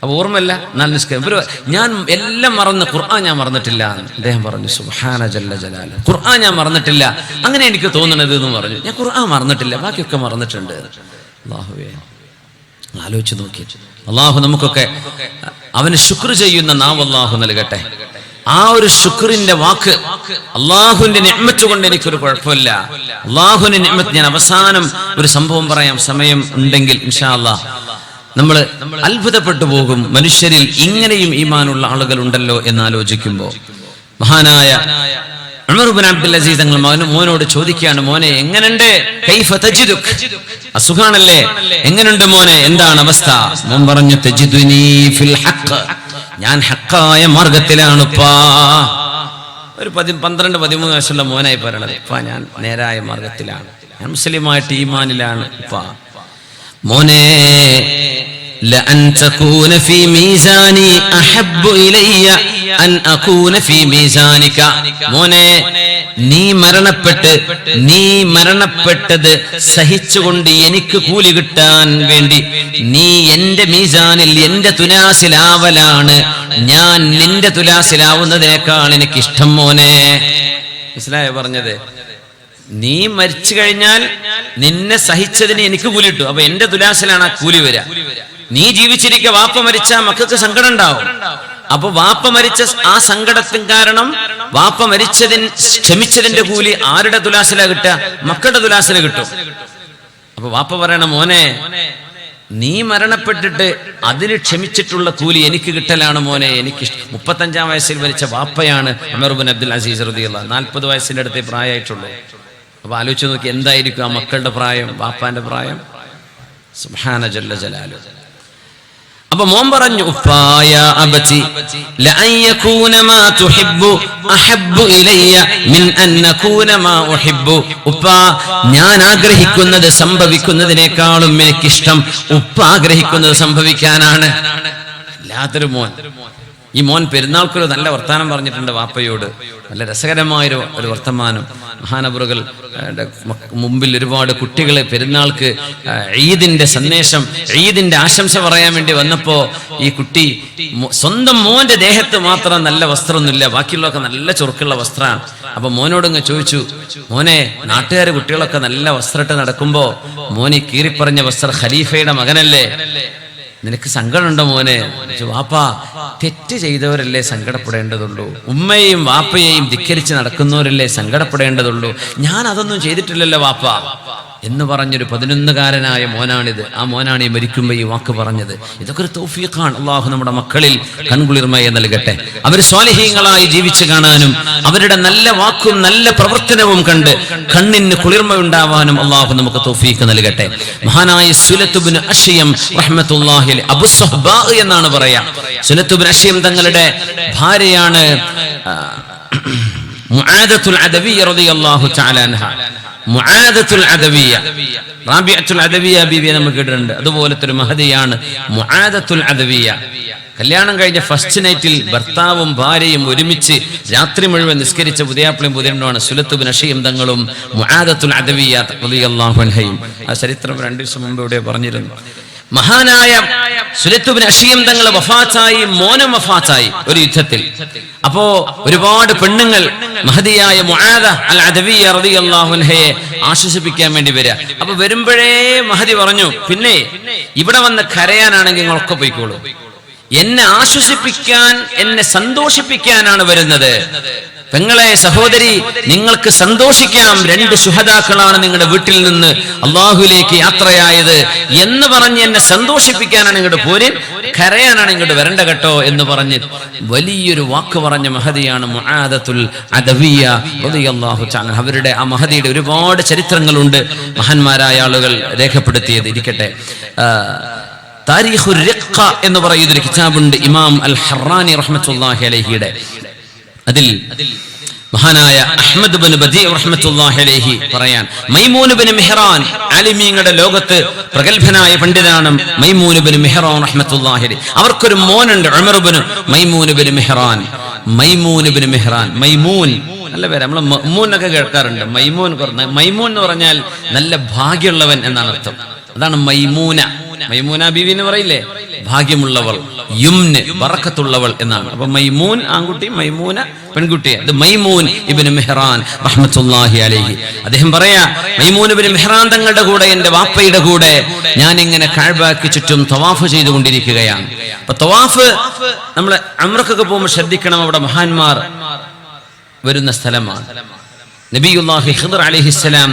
അപ്പൊ ഓർമ്മയില്ല, ഞാൻ നിസ്കരിക്കും, ഞാൻ എല്ലാം മറന്ന്, ഖുർആൻ ഞാൻ മറന്നിട്ടില്ല എന്ന് അദ്ദേഹം പറഞ്ഞു. സുബ്ഹാന ജല്ല ജലാല, ഖുർആൻ ഞാൻ മറന്നിട്ടില്ല, അങ്ങനെ എനിക്ക് തോന്നണത് എന്ന് പറഞ്ഞു. ഞാൻ ഖുർആൻ മറന്നിട്ടില്ല, ബാക്കിയൊക്കെ മറന്നിട്ടുണ്ട്. അല്ലാഹുവേ, ആലോചിച്ച് നോക്കി. അള്ളാഹു നമുക്കൊക്കെ അവന് ശുക്ർ ചെയ്യുന്ന നാവ് അള്ളാഹു നൽകട്ടെ. ആ ഒരു ശുക്രിന്റെ വാക്ക്, അള്ളാഹുവിന്റെ നിഅമത്ത് കൊണ്ട് എനിക്കൊരു കുഴപ്പമില്ല, അള്ളാഹുവിന്റെ നിഅമത്ത്. ഞാൻ അവസാനം ഒരു സംഭവം പറയാം, സമയം ഉണ്ടെങ്കിൽ ഇൻഷാ അല്ലാഹ്. നമ്മൾ അത്ഭുതപ്പെട്ടു പോകും, മനുഷ്യരിൽ ഇങ്ങനെയും ഈമാനുള്ള ആളുകൾ ഉണ്ടല്ലോ എന്നാലോചിക്കുമ്പോൾ. മഹാനായ ഉമർ ഇബ്നു അബ്ദുൽ അസീസ് തങ്ങൾ മോനോട് ചോദിക്കുകയാണ്, മോനെ എങ്ങനെയുണ്ട്, കൈഫ തജിദുക, അസുഖാണല്ലേ, എങ്ങനെയുണ്ട് മോനെ, എന്താണ് അവസ്ഥ? മോൻ പറഞ്ഞു, തജിദുനി ഫിൽ ഹഖ്, ഞാൻ ഹക്കായ മാർഗത്തിലാണ് ഉപ്പാ. ഒരു 12-13 വയസ്സുള്ള മോനായി പറയണത്, ഉപ്പാ ഞാൻ നേരായ മാർഗത്തിലാണ്, ഞാൻ മുസ്ലിമായിട്ട് ഈമാനിലാണ് ഉപ്പാ. മോനെ ലഅൻ തകൂന ഫീ മീസാനി അഹബ്ബു ഇലയ്യ അൻ അകൂന ഫീ മീസാനിക, മോനെ നീ മരണപ്പെട്ടത് സഹിച്ചുകൊണ്ട് എനിക്ക് കൂലി കിട്ടാൻ വേണ്ടി നീ എന്റെ മീസാനിൽ എന്റെ തുലാസിലാവലാണ് ഞാൻ നിന്റെ തുലാസിലാവുന്നതിനേക്കാൾ എനിക്കിഷ്ടം മോനെ. മനസ്സിലായോ പറഞ്ഞത്? നീ മരിച്ചു കഴിഞ്ഞാൽ നിന്നെ സഹിച്ചതിന് എനിക്ക് കൂലി കിട്ടും. അപ്പൊ എന്റെ തുലാസിലാണ് ആ കൂലി വരിക. നീ ജീവിച്ചിരിക്കുക, വാപ്പ മരിച്ചാൽ മക്കൾക്ക് സങ്കടം ഉണ്ടാവും. അപ്പൊ വാപ്പ മരിച്ച ആ സങ്കടത്തിന് കാരണം വാപ്പ ക്ഷമിച്ചതിന്റെ കൂലി ആരുടെ തുലാസില കിട്ടുക? മക്കളുടെ തുലാസില കിട്ടും. അപ്പൊ വാപ്പ പറയണ മോനെ, നീ മരണപ്പെട്ടിട്ട് അതിന് ക്ഷമിച്ചിട്ടുള്ള കൂലി എനിക്ക് കിട്ടലാണ് മോനെ. എനിക്ക് 35 വയസ്സിൽ മരിച്ച വാപ്പയാണ് ഉമർ ഇബ്നു അബ്ദുൽ അസീസ് റളിയല്ലാഹു. 40 വയസ്സിന്റെ അടുത്തേ പ്രായമായിട്ടുള്ളൂ. അപ്പൊ ആലോചിച്ച് നോക്കി, എന്തായിരിക്കും ആ മക്കളുടെ പ്രായം, വാപ്പാന്റെ പ്രായം? സുബ്ഹാന ജല്ല ജലാലു. അപ്പൊ മോൻ പറഞ്ഞു, ഉപ്പായ അബതി ലഅൻ യകൂന മാ തുഹിബ്ബു അഹബ്ബു ഇലയ്യ മിൻ അൻ നകൂന മാ ഉഹിബ്ബു. ഉപ്പ, ഞാൻ ആഗ്രഹിക്കുന്നത് സംഭവിക്കുന്നതിനേക്കാളും എനിക്കിഷ്ടം ഉപ്പ ആഗ്രഹിക്കുന്നത് സംഭവിക്കാനാണ്. ലാതൊരു മോൻ. ഈ മോൻ പെരുന്നാൾക്കൊരു നല്ല വർത്താനം പറഞ്ഞിട്ടുണ്ട് വാപ്പയോട്. നല്ല രസകരമായൊരു വർത്തമാനം. മഹാനവറുകൾ മുമ്പിൽ ഒരുപാട് കുട്ടികളെ പെരുന്നാൾക്ക് ഈദിന്റെ സന്ദേശം, ഈദിന്റെ ആശംസ പറയാൻ വേണ്ടി വന്നപ്പോ ഈ കുട്ടി സ്വന്തം മോന്റെ ദേഹത്ത് മാത്രം നല്ല വസ്ത്രമൊന്നുമില്ല, ബാക്കിയുള്ളതൊക്കെ നല്ല ചുറുക്കുള്ള വസ്ത്രമാണ്. അപ്പൊ മോനോടങ്ങ് ചോദിച്ചു, മോനെ, നാട്ടുകാര് കുട്ടികളൊക്കെ നല്ല വസ്ത്രമിട്ട് നടക്കുമ്പോ മോനെ കീറിപ്പറഞ്ഞ വസ്ത്രം ഖലീഫയുടെ മകനല്ലേ, നിനക്ക് സങ്കടമുണ്ടോ മോനെ? വാപ്പാ, തെറ്റ് ചെയ്തവരല്ലേ സങ്കടപ്പെടേണ്ടതുള്ളൂ, ഉമ്മയെയും വാപ്പയെയും ധിക്കരിച്ച് നടക്കുന്നവരല്ലേ സങ്കടപ്പെടേണ്ടതുള്ളൂ. ഞാൻ അതൊന്നും ചെയ്തിട്ടില്ലല്ലോ വാപ്പ എന്ന് പറഞ്ഞൊരു 11കാരനായ മോനാണിത്. ആ മോനാണ് ഈ മരിക്കുമ്പോ ഈ വാക്ക് പറഞ്ഞത്. ഇതൊക്കെ ഒരു തൗഫീഖാണ്. അള്ളാഹു നമ്മുടെ മക്കളിൽ കൺകുളിർമയെ നൽകട്ടെ. അവർ സ്വാലിഹീങ്ങളായി ജീവിച്ചു കാണാനും അവരുടെ നല്ല വാക്കും നല്ല പ്രവർത്തനവും കണ്ട് കണ്ണിന് കുളിർമയുണ്ടാവാനും അള്ളാഹു നമുക്ക് തൗഫീഖ് നൽകട്ടെ. മഹാനായ സുലത്ത് ഇബ്നു അശ്യം റഹ്മത്തുള്ളാഹി അലൈഹി, അബു സുഹ്ബാ എന്നാണ് പറയാ. സുലത്ത് ഇബ്നു അശ്യം തങ്ങളുടെ ഭാര്യയാണ് മുആദത്തുൽ അദവിയ്യ റളിയല്ലാഹു തആല അൻഹ. മുആദത്തുൽ അദവിയ്യ, റാബിഅത്തുൽ അദവിയ്യ ബീവിയെ നമ്മൾ കേട്ടിട്ടുണ്ട്. അതുപോലത്തെ ഒരു മഹദിയാണ് മുആദത്തുൽ അദവിയ്യ. കല്യാണം കഴിഞ്ഞ ഫസ്റ്റ് നൈറ്റിൽ ഭർത്താവും ഭാര്യയും ഒരുമിച്ച് രാത്രി മുഴുവൻ നിസ്കരിച്ച പുതിയാപ്പിളയും പുതിയണ്ണുമാണ് സുലത്ത് ഇബ്നു അശ്യം തങ്ങളും മുആദത്തുൽ അദവിയ്യ റളിയല്ലാഹു അൻഹയും. ആ ചരിത്രം 2 ദിവസം മുമ്പ് ഇവിടെ പറഞ്ഞിരുന്നു. മഹാനായ സുലത്ത് ഇബ്നു അശ്യം തങ്ങൾ വഫാത്തായി, മോനും വഫാത്തായി ഒരു യുദ്ധത്തിൽ. അപ്പോ ഒരുപാട് പെണ്ണുങ്ങൾ മഹദിയായ മുആദ അൽ അദവിയ്യ റളിയല്ലാഹു അൻഹയെ ആശ്വസിപ്പിക്കാൻ വേണ്ടി വരിക. അപ്പൊ വരുമ്പോഴേ മഹദി പറഞ്ഞു, പിന്നെ ഇവിടെ വന്ന് കരയാനാണെങ്കിൽ നിങ്ങളൊക്കെ പോയിക്കോളൂ, എന്നെ ആശ്വസിപ്പിക്കാൻ, എന്നെ സന്തോഷിപ്പിക്കാനാണ് വരുന്നത്. പെങ്ങളെ, സഹോദരി, നിങ്ങൾക്ക് സന്തോഷിക്കാം, 2 ശുഹദാക്കളാണ് നിങ്ങളുടെ വീട്ടിൽ നിന്ന് അള്ളാഹുവിലേക്ക് യാത്രയായത് എന്ന് പറഞ്ഞ് എന്നെ സന്തോഷിപ്പിക്കാനാണ് ഇങ്ങോട്ട് പോരിൻ, കരയാനാണ് ഇങ്ങോട്ട് വരണ്ട കേട്ടോ എന്ന് പറഞ്ഞ് വലിയൊരു വാക്ക് പറഞ്ഞ മഹദിയാണ് മുആദത്തുൽ അദവിയ്യ റളിയല്ലാഹു തആല. അവരുടെ ആ മഹദിയുടെ ഒരുപാട് ചരിത്രങ്ങളുണ്ട് മഹാന്മാരായ ആളുകൾ രേഖപ്പെടുത്തിയത്. ഇരിക്കട്ടെ, താരീഖുർ റിഖ്ഖ എന്ന് പറയുന്നൊരു കിതാബുണ്ട് ഇമാം അൽ ഹറാനി റഹ്മത്തുള്ളാഹി അലൈഹിയുടെ. അതിൽ മഹാനായ അഹ്മദ് ഇബ്നു ബദീ റഹ്മത്തുള്ളാഹി അലൈഹി പറയാൻ, മൈമൂൻ ഇബ്നു മിഹ്റാൻ, ആലിമീങ്ങളുടെ ലോകത്ത് പ്രഗൽഭനായ പണ്ഡിതനാണ് മൈമൂൻ ഇബ്നു മിഹ്റാൻ റഹ്മത്തുള്ളാഹി അലൈഹി. അവർക്കൊരു മോനുണ്ട്, ഉമർ ഇബ്നു മൈമൂൻ ഇബ്നു മിഹ്റാൻ. മൈമൂൻ ഇബ്നു മിഹ്റാൻ, മൈമൂൻ നല്ല പേര്, നമ്മൾ മഅ്മൂൻ ഒക്കെ കേൾക്കാറുണ്ട്. മൈമൂൻ എന്ന് പറഞ്ഞാൽ നല്ല ഭാഗ്യമുള്ളവൻ എന്നാണ് അർത്ഥം. അതാണ് മൈമൂന. മൈമൂന ബീവി എന്ന് പറയില്ലേ, ഭാഗ്യമുള്ളവൾ, യുംന് ബറക്കത്തുള്ളവൾ എന്നാണ്. അപ്പൊ മൈമൂൻ ആൺകുട്ടി, മൈമൂന പെൺകുട്ടിയെ. ഇത് മൈമൂൻ ഇബ്നു മിഹ്റാൻ റഹ്മത്തുള്ളാഹി അലൈഹി. അദ്ദേഹം പറയാ, മൈമൂൻ ഇബ്നു മിഹ്റാൻ തങ്ങളുടെ കൂടെ, എന്റെ വാപ്പയുടെ കൂടെ ഞാൻ ഇങ്ങനെ കഅബയ്ക്ക് ചുറ്റും തവാഫ് ചെയ്തുകൊണ്ടിരിക്കുകയാണ്. അപ്പൊ തവാഫ് നമ്മൾ ഉംറക്കൊക്കെ പോകുമ്പോൾ ശ്രദ്ധിക്കണം, അവിടെ മഹാന്മാർ വരുന്ന സ്ഥലമാണ്. നബിയുല്ലാഹി ഖിദ്ർ അലൈഹിസ്സലാം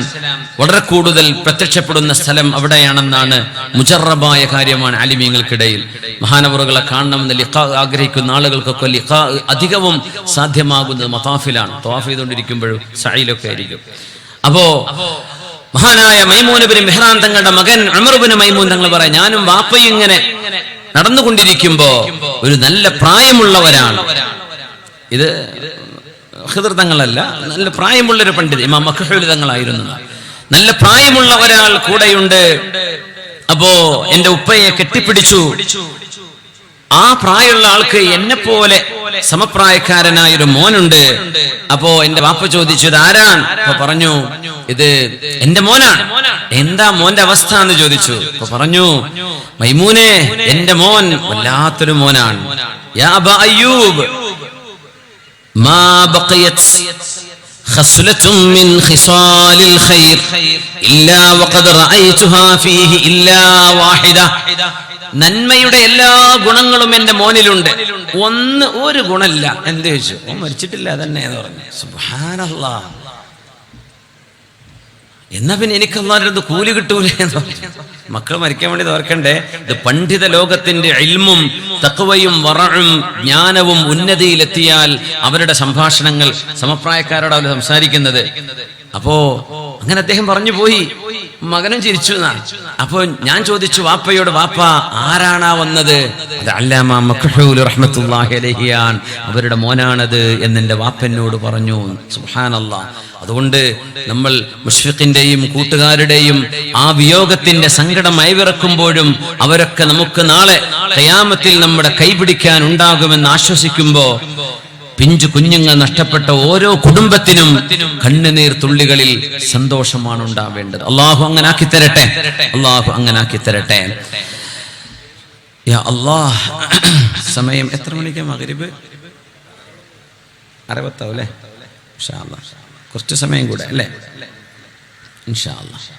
വളരെ കൂടുതൽ പ്രത്യക്ഷപ്പെടുന്ന സ്ഥലം അവിടെയാണെന്നാണ് മുജറബായ കാര്യമാണ് ആലിമീങ്ങൾക്കിടയിൽ. മഹാനവറുകളെ കാണണമെന്ന് ലിഖാ ആഗ്രഹിക്കുന്ന ആളുകൾക്കൊക്കെ ലിഖാ അധികവും സാധ്യമാകുന്നത് മതാഫിലാണ്. തവാഫ് ചെയ്തുകൊണ്ടിരിക്കുമ്പോഴും സഈലൊക്കെ ആയിരിക്കും. അപ്പോ മഹാനായ മൈമൂൻ ഇബ്നു മിഹ്റാൻ തങ്ങളുടെ മകൻ ഉമർ ഇബ്നു മൈമൂൻ തങ്ങൾ പറയാം, ഞാനും വാപ്പയും ഇങ്ങനെ നടന്നുകൊണ്ടിരിക്കുമ്പോ ഒരു നല്ല പ്രായമുള്ളവരാണ്, ഇത് ഖിദ്ർ തങ്ങളല്ല, നല്ല പ്രായമുള്ളൊരു പണ്ഡിതൻ, ഇമാം മഖ്ഹൂൽ തങ്ങളായിരുന്നു. നല്ല പ്രായമുള്ള ഒരാൾ കൂടെയുണ്ട്. അപ്പോ എന്റെ ഉപ്പയെ കെട്ടിപ്പിടിച്ചു. ആ പ്രായമുള്ള ആൾക്ക് എന്നെ പോലെ സമപ്രായക്കാരനായൊരു മോനുണ്ട്. അപ്പോ എന്റെ വാപ്പ ചോദിച്ചു ഇത് ആരാണ്? അപ്പൊ പറഞ്ഞു ഇത് എന്റെ മോനാണ്. എന്താ മോന്റെ അവസ്ഥ എന്ന് ചോദിച്ചു. അപ്പൊ പറഞ്ഞു മൈമൂനെ, എന്റെ മോൻ വല്ലാത്തൊരു മോനാണ്. യാ അബാ അയ്യൂബ് മാ ബഖിയത് ഖസ്ലത്തുൻ മിൻ ഖിസാലിൽ ഖൈർ ഇല്ലാ വഖദ് റഅയ്തുഹാ ഫീഹി ഇല്ലാ വാഹിദ. നന്മയുടെ എല്ലാ ഗുണങ്ങളും എന്റെ മോനിലുണ്ട്, ഒരു ഗുണമില്ല. എന്ത് ചോദിച്ചു? ഓൻ മരിച്ചിട്ടില്ല തന്നെ എന്ന് പറഞ്ഞു. സുബ്ഹാനല്ലാഹ്. എന്നാ പിന്നെ എനിക്ക് അല്ലാഹുവിന്റെ അടുത്ത് കൂലി കിട്ടൂലേ എന്ന് പറഞ്ഞു. മക്കൾ മരിക്കാൻ വേണ്ടി ഓർക്കണ്ടേ? ഇത് പണ്ഡിത ലോകത്തിന്റെ ഇൽമും തഖ്വയും വറഉം ജ്ഞാനവും ഉന്നതിയിലെത്തിയാൽ അവരുടെ സംഭാഷണങ്ങൾ സമപ്രായക്കാരോട് അവർ സംസാരിക്കുന്നത്. അപ്പോ അങ്ങനെ അദ്ദേഹം പറഞ്ഞു പോയി. മകനും ചിരിച്ചു എന്നാണ്. അപ്പൊ ഞാൻ ചോദിച്ചു വാപ്പയോട്, വാപ്പ ആരാണാ വന്നത്? അത് അല്ലാമ മക്ഹൂൽ റഹ്മത്തുള്ളാഹി അലൈഹിയാണ്, അവരുടെ മോനാണത് എന്നെന്റെ വാപ്പനോട് പറഞ്ഞു. സുബ്ഹാനല്ലാഹ്. അതുകൊണ്ട് നമ്മൾ മുശ്ഫിഖിന്റെയും കൂട്ടുകാരുടെയും ആ വിയോഗത്തിന്റെ സങ്കടം അയവിറക്കുമ്പോഴും അവരൊക്കെ നമുക്ക് നാളെ ഖിയാമത്തിൽ നമ്മുടെ കൈപിടിക്കാൻ ഉണ്ടാകുമെന്ന് ആശ്വസിക്കുമ്പോ പിഞ്ചു കുഞ്ഞുങ്ങൾ നഷ്ടപ്പെട്ട ഓരോ കുടുംബത്തിനും കണ്ണുനീർ തുള്ളികളിൽ സന്തോഷമാണ് ഉണ്ടാവേണ്ടത്. അള്ളാഹു അങ്ങനെ ആക്കി തരട്ടെ, അള്ളാഹു അങ്ങനെ ആക്കി തരട്ടെ. യാ അല്ലാഹ്. സമയം എത്ര മണിക്കാ? മഗ്രിബ് 60 അല്ലേ? ഇൻഷാ അല്ലാഹ് കുറച്ച് സമയം കൂടെ അല്ലേ? ഇൻഷാ അല്ലാഹ്.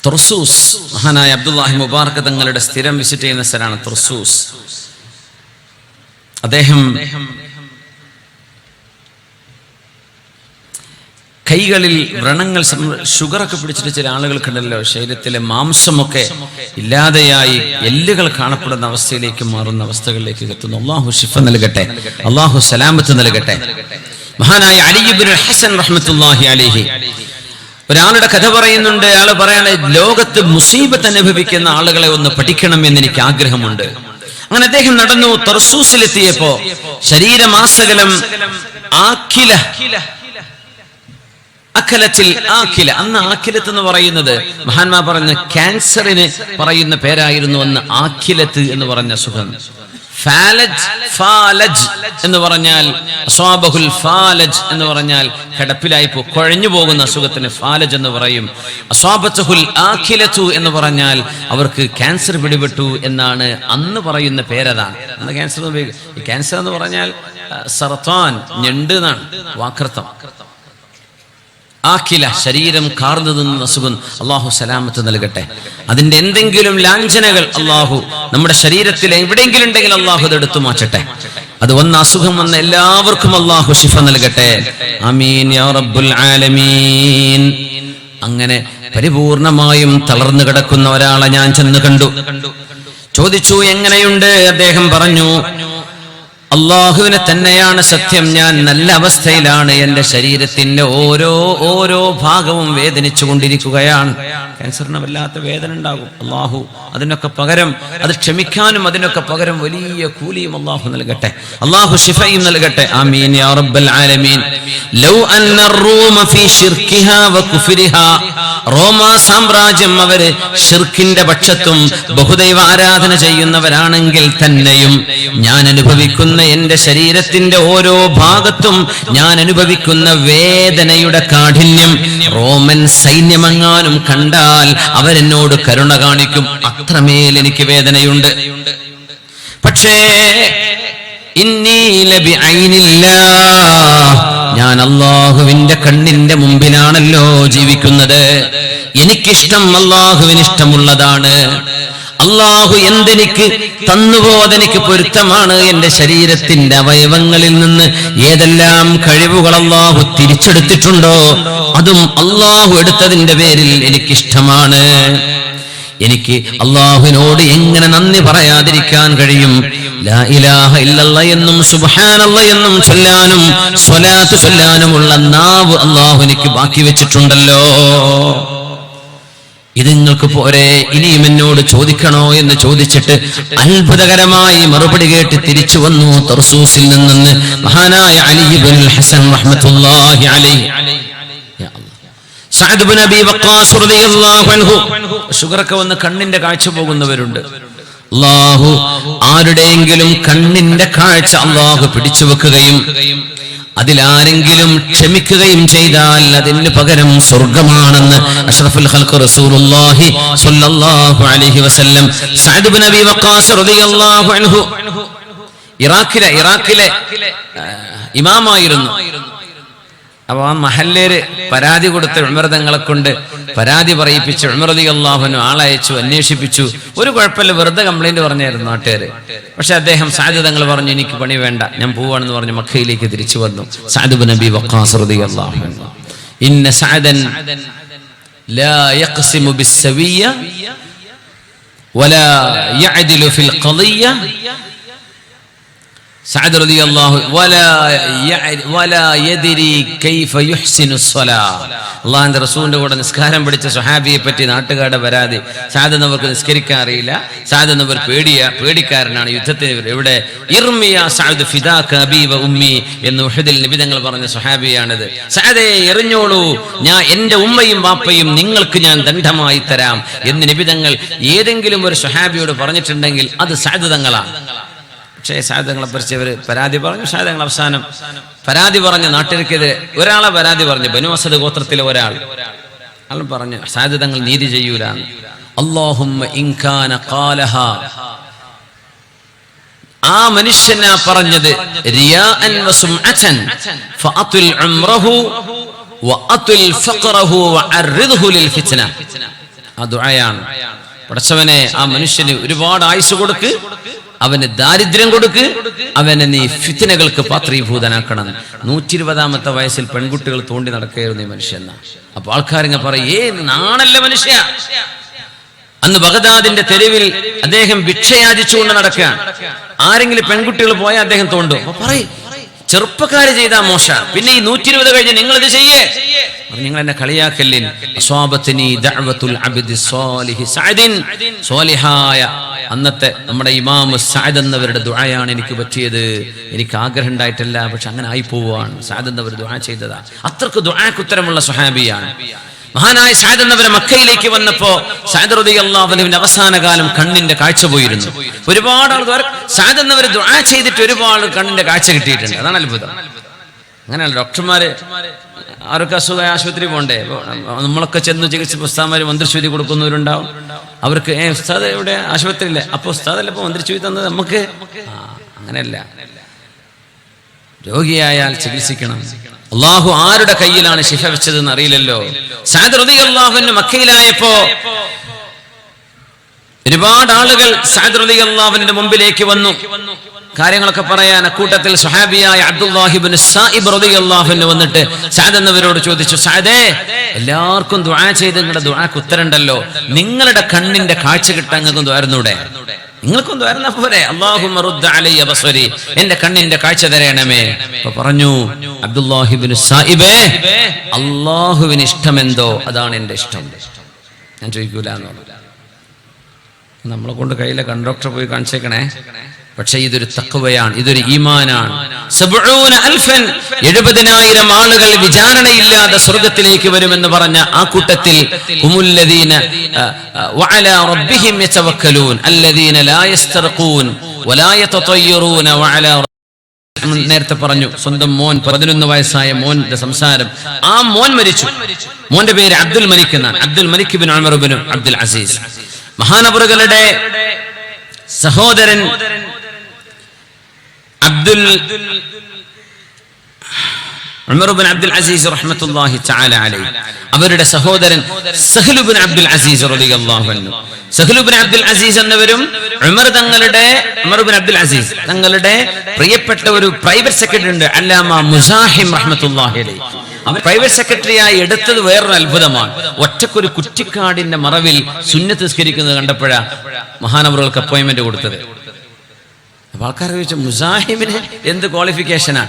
തുർസൂസ്, മഹാനായ അബ്ദുല്ലാഹി മുബാറക് തങ്ങളുടെ സ്ഥിരം വിസിറ്റ് ചെയ്യുന്ന സ്ഥലമാണ് തുർസൂസ്. അദ്ദേഹം കൈകളിൽ വ്രണങ്ങൾ, ഷുഗറൊക്കെ പിടിച്ചിട്ട് ചില ആളുകൾക്കുണ്ടല്ലോ, ശരീരത്തിലെ മാംസമൊക്കെ ഇല്ലാതെയായി എല്ലുകൾ കാണപ്പെടുന്ന അവസ്ഥയിലേക്ക് മാറുന്ന അവസ്ഥകളിലേക്ക് എത്തുന്നു. അല്ലാഹു ശിഫ നൽകട്ടെ, അല്ലാഹു സലാമത്ത് നൽകട്ടെ. മഹാനായ അലി ഇബ്നുൽ ഹസൻ റഹ്മത്തുള്ളാഹി അലൈഹി ഒരാളുടെ കഥ പറയുന്നുണ്ട്. അയാൾ പറയാണ്, ലോകത്ത് മുസീബത്ത് അനുഭവിക്കുന്ന ആളുകളെ ഒന്ന് പഠിക്കണം എന്ന് എനിക്ക് ആഗ്രഹമുണ്ട്. അങ്ങനെ അദ്ദേഹം നടന്നു. തർസൂസിലെത്തിയപ്പോ ശരീരമാസകലം അന്ന് ആഖിലത്ത് എന്ന് പറയുന്നത് മഹാന്മാ പറഞ്ഞ ക്യാൻസറിന് പറയുന്ന പേരായിരുന്നു അന്ന് ആഖിലത്ത് എന്ന് പറഞ്ഞ സുഖം. ഫാലജ് എന്ന് പറഞ്ഞാൽ അസ്വാബഹുൽ ഫാലജ് എന്ന് പറഞ്ഞാൽ കിടപ്പിലായി കുഴഞ്ഞു പോകുന്ന അസുഖത്തിന് ഫാലജ് എന്ന് പറയും. അസ്വാബത്തുൽ ആഖിലത്തു എന്ന് പറഞ്ഞാൽ അവർക്ക് ക്യാൻസർ പിടിപെട്ടു എന്നാണ് അന്ന് പറയുന്ന പേരതാണ്. അന്ന് ക്യാൻസർ എന്ന് പറഞ്ഞാൽ സർത്താൻ, ഞണ്ട് എന്നാണ് വാക്കർത്ഥം. ആഖില, ശരീരം കാർന്നു നിന്ന അസുഖം. അള്ളാഹു സലാമത്ത് നൽകട്ടെ. അതിന്റെ എന്തെങ്കിലും ലാഞ്ചനകൾ അള്ളാഹു നമ്മുടെ ശരീരത്തിൽ എവിടെയെങ്കിലും ഉണ്ടെങ്കിൽ അള്ളാഹു അത് എടുത്തു മാറ്റട്ടെ. അത് വന്ന അസുഖം വന്ന എല്ലാവർക്കും അള്ളാഹു ശിഫ നൽകട്ടെ. ആമീൻ യാ റബ്ബുൽ ആലമീൻ. അങ്ങനെ പരിപൂർണമായും തളർന്നു കിടക്കുന്ന ഒരാളെ ഞാൻ ചെന്ന് കണ്ടു. ചോദിച്ചു എങ്ങനെയുണ്ട്? അദ്ദേഹം പറഞ്ഞു, അള്ളാഹുവിനെ തന്നെയാണ് സത്യം, ഞാൻ നല്ല അവസ്ഥയിലാണ്. എന്റെ ശരീരത്തിന്റെ ഓരോ ഭാഗവും വേദനിച്ചു കൊണ്ടിരിക്കുകയാണ്. ക്യാൻസറിന് വല്ലാത്ത വേദന ഉണ്ടാകും. അള്ളാഹു അതിനൊക്കെ പകരം, അത് ക്ഷമിക്കാനും അതിനൊക്കെ പകരം വലിയ കൂലിയും അള്ളാഹു നൽകട്ടെ. അള്ളാഹു ശിഫയും നൽകട്ടെ. ആമീൻ യാ റബ്ബൽ ആലമീൻ. ലൗ അന്ന റൂമ ഫീ ശിർക്കിഹാ വ കുഫ്രിഹാ, റോമാ സാമ്രാജ്യം അവര് ശിർക്കിന്റെ പക്ഷത്തും ബഹുദൈവ ആരാധന ചെയ്യുന്നവരാണെങ്കിൽ തന്നെയും ഞാൻ അനുഭവിക്കുന്ന എന്റെ ശരീരത്തിന്റെ ഓരോ ഭാഗത്തും ഞാൻ അനുഭവിക്കുന്ന വേദനയുടെ കാഠിന്യം റോമൻ സൈന്യമെങ്ങാനും കണ്ടാൽ അവരെന്നോട് കരുണ കാണിക്കും. അത്രമേൽ എനിക്ക് വേദനയുണ്ട്. പക്ഷേ ഞാൻ അല്ലാഹുവിന്റെ കണ്ണിന്റെ മുമ്പിലാണല്ലോ ജീവിക്കുന്നത്. എനിക്കിഷ്ടം അല്ലാഹുവിന് ഇഷ്ടമുള്ളതാണ്. അള്ളാഹു എന്തെനിക്ക് തന്നുവോ അതെനിക്ക് പൊരുത്തമാണ്. എന്റെ ശരീരത്തിന്റെ അവയവങ്ങളിൽ നിന്ന് ഏതെല്ലാം കഴിവുകൾ അള്ളാഹു തിരിച്ചെടുത്തിട്ടുണ്ടോ അതും അള്ളാഹു എടുത്തതിന്റെ പേരിൽ എനിക്കിഷ്ടമാണ്. എനിക്ക് അള്ളാഹുവിനോട് എങ്ങനെ നന്ദി പറയാതിരിക്കാൻ കഴിയും? ലാ ഇലാഹ ഇല്ലല്ലാഹ് എന്നും സുബ്ഹാനല്ലാഹ് എന്നും ചൊല്ലാനും സ്വലാത്ത് ചൊല്ലാനുമുള്ള നാവ് അള്ളാഹു എനിക്ക് ബാക്കി വെച്ചിട്ടുണ്ടല്ലോ. ഇത് നിങ്ങൾക്ക് പോരെ, ഇനിയും എന്നോട് ചോദിക്കണോ എന്ന് ചോദിച്ചിട്ട് അത്ഭുതകരമായി മറുപടി കേട്ട് തിരിച്ചു വന്നു തർസൂസിൽ നിന്ന് മഹാനായ അലി ഇബ്നുൽ ഹസൻ റഹ്മത്തുള്ളാഹി അലൈഹി. സഅദ് ഇബ്നു അബീ വഖാസ് റളിയല്ലാഹു അൻഹു ഷുഗറൊക്കെ വന്ന് കണ്ണിന്റെ കാഴ്ച പോകുന്നവരുണ്ട്. അല്ലാഹു ആരുടെയെങ്കിലും കണ്ണിന്റെ കാഴ്ച അല്ലാഹു പിടിച്ചു വെക്കുകയും അതിലാരെങ്കിലും ക്ഷമിക്കുകയും ചെയ്താൽ അതിന് പകരം സ്വർഗ്ഗമാണെന്ന് അഷ്റഫുൽ ഖൽഖ് റസൂലുള്ളാഹി സ്വല്ലല്ലാഹു അലൈഹി വസല്ലം. സഅദ് ഇബ്നു അബീ വഖാസ് റളിയല്ലാഹു അൻഹു ഇറാഖിലെ ഇമാമായിരുന്നു. അപ്പൊ ആ മഹല്ലേര് പരാതി കൊടുത്ത് ഉമർ തങ്ങളെ കൊണ്ട് പരാതി പറയിപ്പിച്ച് ഉമർ റളിയല്ലാഹു അൻഹു ആളയച്ചു, അന്വേഷിപ്പിച്ചു. ഒരു കുഴപ്പമില്ല, വെറുതെ കംപ്ലൈന്റ് പറഞ്ഞായിരുന്നു നാട്ടുകാര്. പക്ഷെ അദ്ദേഹം സഅദ് തങ്ങൾ പറഞ്ഞു, എനിക്ക് പണി വേണ്ട, ഞാൻ പോവാണെന്ന് പറഞ്ഞു മക്കയിലേക്ക് തിരിച്ചു വന്നു. സഅദ് ഇബ്നു അബീ വഖാസ് റളിയല്ലാഹു അൻഹു ഇന്ന സഅദൻ ലാ യഖ്സിമു ബിസ്സവിയ്യ വലാ യഅദിലു ഫിൽ ഖളിയ്യ. സഅദ് റളിയല്ലാഹു വലാ യദ്രി കൈഫ യുഹ്സിനു സ്വലാഹ്. അല്ലാഹുവിന്റെ റസൂലിന്റെ കൂടെ നിസ്കാരം പഠിച്ച സ്വഹാബിയെ പറ്റി നാട്ടുകാരുടെ പരാതി, സഅദ് എന്നവർക്ക് നിസ്കരിക്കാൻ അറിയില്ല, സഅദ് എന്നവർ പേടിക്കാരനാണ്, യുദ്ധത്തിന് എവിടെ ഇർമിയ സഅദ് ഫിദാക അബീ വ ഉമ്മി എന്ന് ഉഹദിൽ നബി തങ്ങൾ പറഞ്ഞ സ്വഹാബിയാണിത്. സഅദേ എറിഞ്ഞോളൂ, ഞാൻ എന്റെ ഉമ്മയും വാപ്പയും നിങ്ങൾക്ക് ഞാൻ ദണ്ഡമായി തരാം എന്ന് നബി തങ്ങൾ ഏതെങ്കിലും ഒരു സ്വഹാബിയോട് പറഞ്ഞിട്ടുണ്ടെങ്കിൽ അത് സഅദ് തങ്ങളാണ്. പക്ഷേ സഅദ് തങ്ങളെ കുറിച്ച് അവർ പരാതി പറഞ്ഞു. സഅദ് തങ്ങൾ അവസാനം പരാതി പറഞ്ഞ നാട്ടുകാർക്കെതിരെ ഒരാളെ പരാതി പറഞ്ഞു, ബനു അസദ് ഗോത്രത്തിലെ ഒരാൾ പറഞ്ഞു സഅദ് തങ്ങൾ നീതി ചെയ്യൂലാന്ന്. അല്ലാഹുമ്മ ഇൻ കാന ഖാലഹാ, ആ മനുഷ്യനാ പറഞ്ഞത് റിയാഅൻ വസുംഅതൻ ഫഅതുൽ ഉംറഹു വഅതുൽ ഫഖറഹു വഅർരിദ്ഹു ലിൽ ഫിത്ന. ആ ദുആയാണ്. പടച്ചവനെ, ആ മനുഷ്യന് ഒരുപാട് ആയുസ് കൊടുക്ക്, അവന് ദാരിദ്ര്യം കൊടുക്ക്, അവനെ നീ ഫിത്നകൾക്ക് പാത്രീഭൂതനാക്കണം. 120-ാമത്തെ വയസ്സിൽ പെൺകുട്ടികൾ തോണ്ടി നടക്കുകയായിരുന്നു ഈ മനുഷ്യൻ. അപ്പൊ ആൾക്കാരിങ്ങനെ പറയും, നാണല്ല മനുഷ്യ. അന്ന് ബഗ്ദാദിന്റെ തെരുവിൽ അദ്ദേഹം ഭിക്ഷയാചിച്ചുകൊണ്ട് നടക്കുകയാണ്. ആരെങ്കിലും പെൺകുട്ടികൾ പോയാൽ അദ്ദേഹം തോണ്ടും. അപ്പൊ പറയും, ചെറുപ്പക്കാര് ചെയ്താ മോശ, പിന്നെ ഈ 120 കഴിഞ്ഞ് നിങ്ങൾ ഇത് ചെയ്യേ, നിങ്ങൾ എന്നെ കളിയാക്കല്ലിൻ. അസ്വാബത്നി ദഅവത്തുൽ അബ്ദി സ്വാലിഹി സഅദിൻ, സ്വാലിഹായ അന്നത്തെ നമ്മുടെ ഇമാം സഅദ് എന്നവരുടെ ദുആയാണ് എനിക്ക് പറ്റിയത്. എനിക്ക് ആഗ്രഹം ഉണ്ടായിട്ടല്ല, പക്ഷെ അങ്ങനെ ആയി പോവാണ്. സഅദ് എന്നവർ ദുആ ചെയ്തതാ. അത്രക്ക് ദുആക്ക് ഉത്തരമുള്ള സ്വഹാബിയാണ് മഹാനായ സഅദ് എന്നവർ. മക്കയിലേക്ക് വന്നപ്പോ സഅദ് റളിയല്ലാഹു അൻഹുവിന്റെ അവസാന കാലം കണ്ണിന്റെ കാഴ്ച പോയിരുന്നു. ഒരുപാട് ആൾക്കാർ സഅദ് എന്നവർ ദുആ ചെയ്തിട്ട് ഒരുപാട് കണ്ണിന്റെ കാഴ്ച കിട്ടിയിട്ടുണ്ട്. അതാണ് അത്ഭുതം. അങ്ങനെയല്ല ഡോക്ടർമാര് ആരൊക്കെ അസുഖ ആശുപത്രി പോണ്ടേ, നമ്മളൊക്കെ ചെന്ന് ചികിത്സ ഉസ്താദ്മാര് മന്ത്രിശ്രുതി കൊടുക്കുന്നവരുണ്ടാവും. അവർക്ക് ഉസ്താദ് ഇവിടെ ആശുപത്രിയില്ലേ, അപ്പൊ ഉസ്താദല്ല ഇപ്പൊ മന്ത്രിശ്രുതി തന്നത് നമുക്ക്. അങ്ങനെയല്ല, രോഗിയായാൽ ചികിത്സിക്കണം. അള്ളാഹു ആരുടെ കയ്യിലാണ് ശിഫ വെച്ചതെന്ന് അറിയില്ലല്ലോ. സഅദ് റളിയല്ലാഹു അൻഹു മക്കയിലായപ്പോ ഒരുപാട് ആളുകൾ സഅദ് റളിയല്ലാഹു അൻഹുവിന്റെ മുമ്പിലേക്ക് വന്നു കാര്യങ്ങളൊക്കെ പറയാൻ. അക്കൂട്ടത്തിൽ സ്വഹാബിയായ അബ്ദുല്ലാഹി ഇബ്നു സായിബ് റളിയല്ലാഹു അൻഹു വന്നിട്ട് സഅദ് എന്നവരോട് ചോദിച്ചു, സഅദേ, എല്ലാവർക്കും ദുആ ചെയ്ത് നിങ്ങളുടെ ദുആക്ക് ഉത്തരണ്ടല്ലോ, നിങ്ങളുടെ കണ്ണിന്റെ കാഴ്ച കിട്ടാൻ നിങ്ങൾക്ക് ദ്വാരുന്നൂടെ? നിങ്ങൾക്കും ദ്വാരുന്ന പോരെ? അല്ലാഹുമ്മ റുദ്ദ അലയ്യ ബസരി, എന്റെ കണ്ണിന്റെ കാഴ്ച തരണമേ. അപ്പൊ പറഞ്ഞു അബ്ദുല്ലാഹി ഇബ്നു സായിബേ, അല്ലാഹുവിന് ഇഷ്ടമെന്തോ അതാണ് എന്റെ ഇഷ്ടം, ഞാൻ ചോദിക്കൂല എന്ന് പറഞ്ഞു. നമ്മളെ കൊണ്ട് കയ്യിലെ കണ്ടോക്ടർ പോയി കാണിച്ചേക്കണേ. പക്ഷെ ഇതൊരു തഖ്വയാണ്, ഇതൊരു ഈമാനാണ്. 70,000 ആളുകൾ വിചാരണയില്ലാതെ സ്വർഗത്തിലേക്ക് വരുമെന്ന് പറഞ്ഞ ആ കൂട്ടത്തിൽ ഹുമുല്ലദീന വഅലാ റബ്ബിഹിം യതവക്കലൂൻ അല്ലദീന ലാ യസ്തർഖൂൻ വലാ യതതയ്യറൂന വഅലാ. നേരത്തെ പറഞ്ഞു, സ്വന്തം മോൻ 11 വയസ്സായ മോന്റെ സംസാരം. ആ മോൻ മരിച്ചു. മോന്റെ പേര് അബ്ദുൽ മലിക് എന്നാണ്. അബ്ദുൽ മലിക് ഇബ്നു ഉമർ ഇബ്നു അബ്ദുൽ അസീസ്. മഹാനവറുകളുടെ സഹോദരൻ ഉമർ ഇബ്നു അബ്ദുൽ അസീസ് റഹ്മത്തുള്ളാഹി തആല അലൈഹി, അവരുടെ സഹോദരൻ സഹ്ൽ ഇബ്നു അബ്ദുൽ അസീസ് റളിയല്ലാഹു അൻഹു. Sahl ibn Abdul Azeez എന്നവരും Umar Ibnu Abdul Azeez തങ്ങളുടെ പ്രിയപ്പെട്ട ഒരു പ്രൈവറ്റ് സെക്രട്ടറി ഉണ്ട്, അല്ലാമ മുസാഹിം റഹ്മത്തുള്ളാഹി അലൈഹി. അവർ പ്രൈവറ്റ് സെക്രട്ടറിയായി എടുത്തത് വേറൊരു അത്ഭുതമാണ്. ഒറ്റക്കൊരു കുറ്റിക്കാടിന്റെ മറവിൽ സുന്നത്ത് നിസ്കരിക്കുന്നത് കണ്ടപ്പോഴാ മഹാനവറുകൾക്ക് അപ്പോയിന്റ്മെന്റ് കൊടുത്തത്. അപ്പൊ ആൾക്കാർ ചോദിച്ചു, മുസാഹിമിന് എന്ത് ക്വാളിഫിക്കേഷനാ?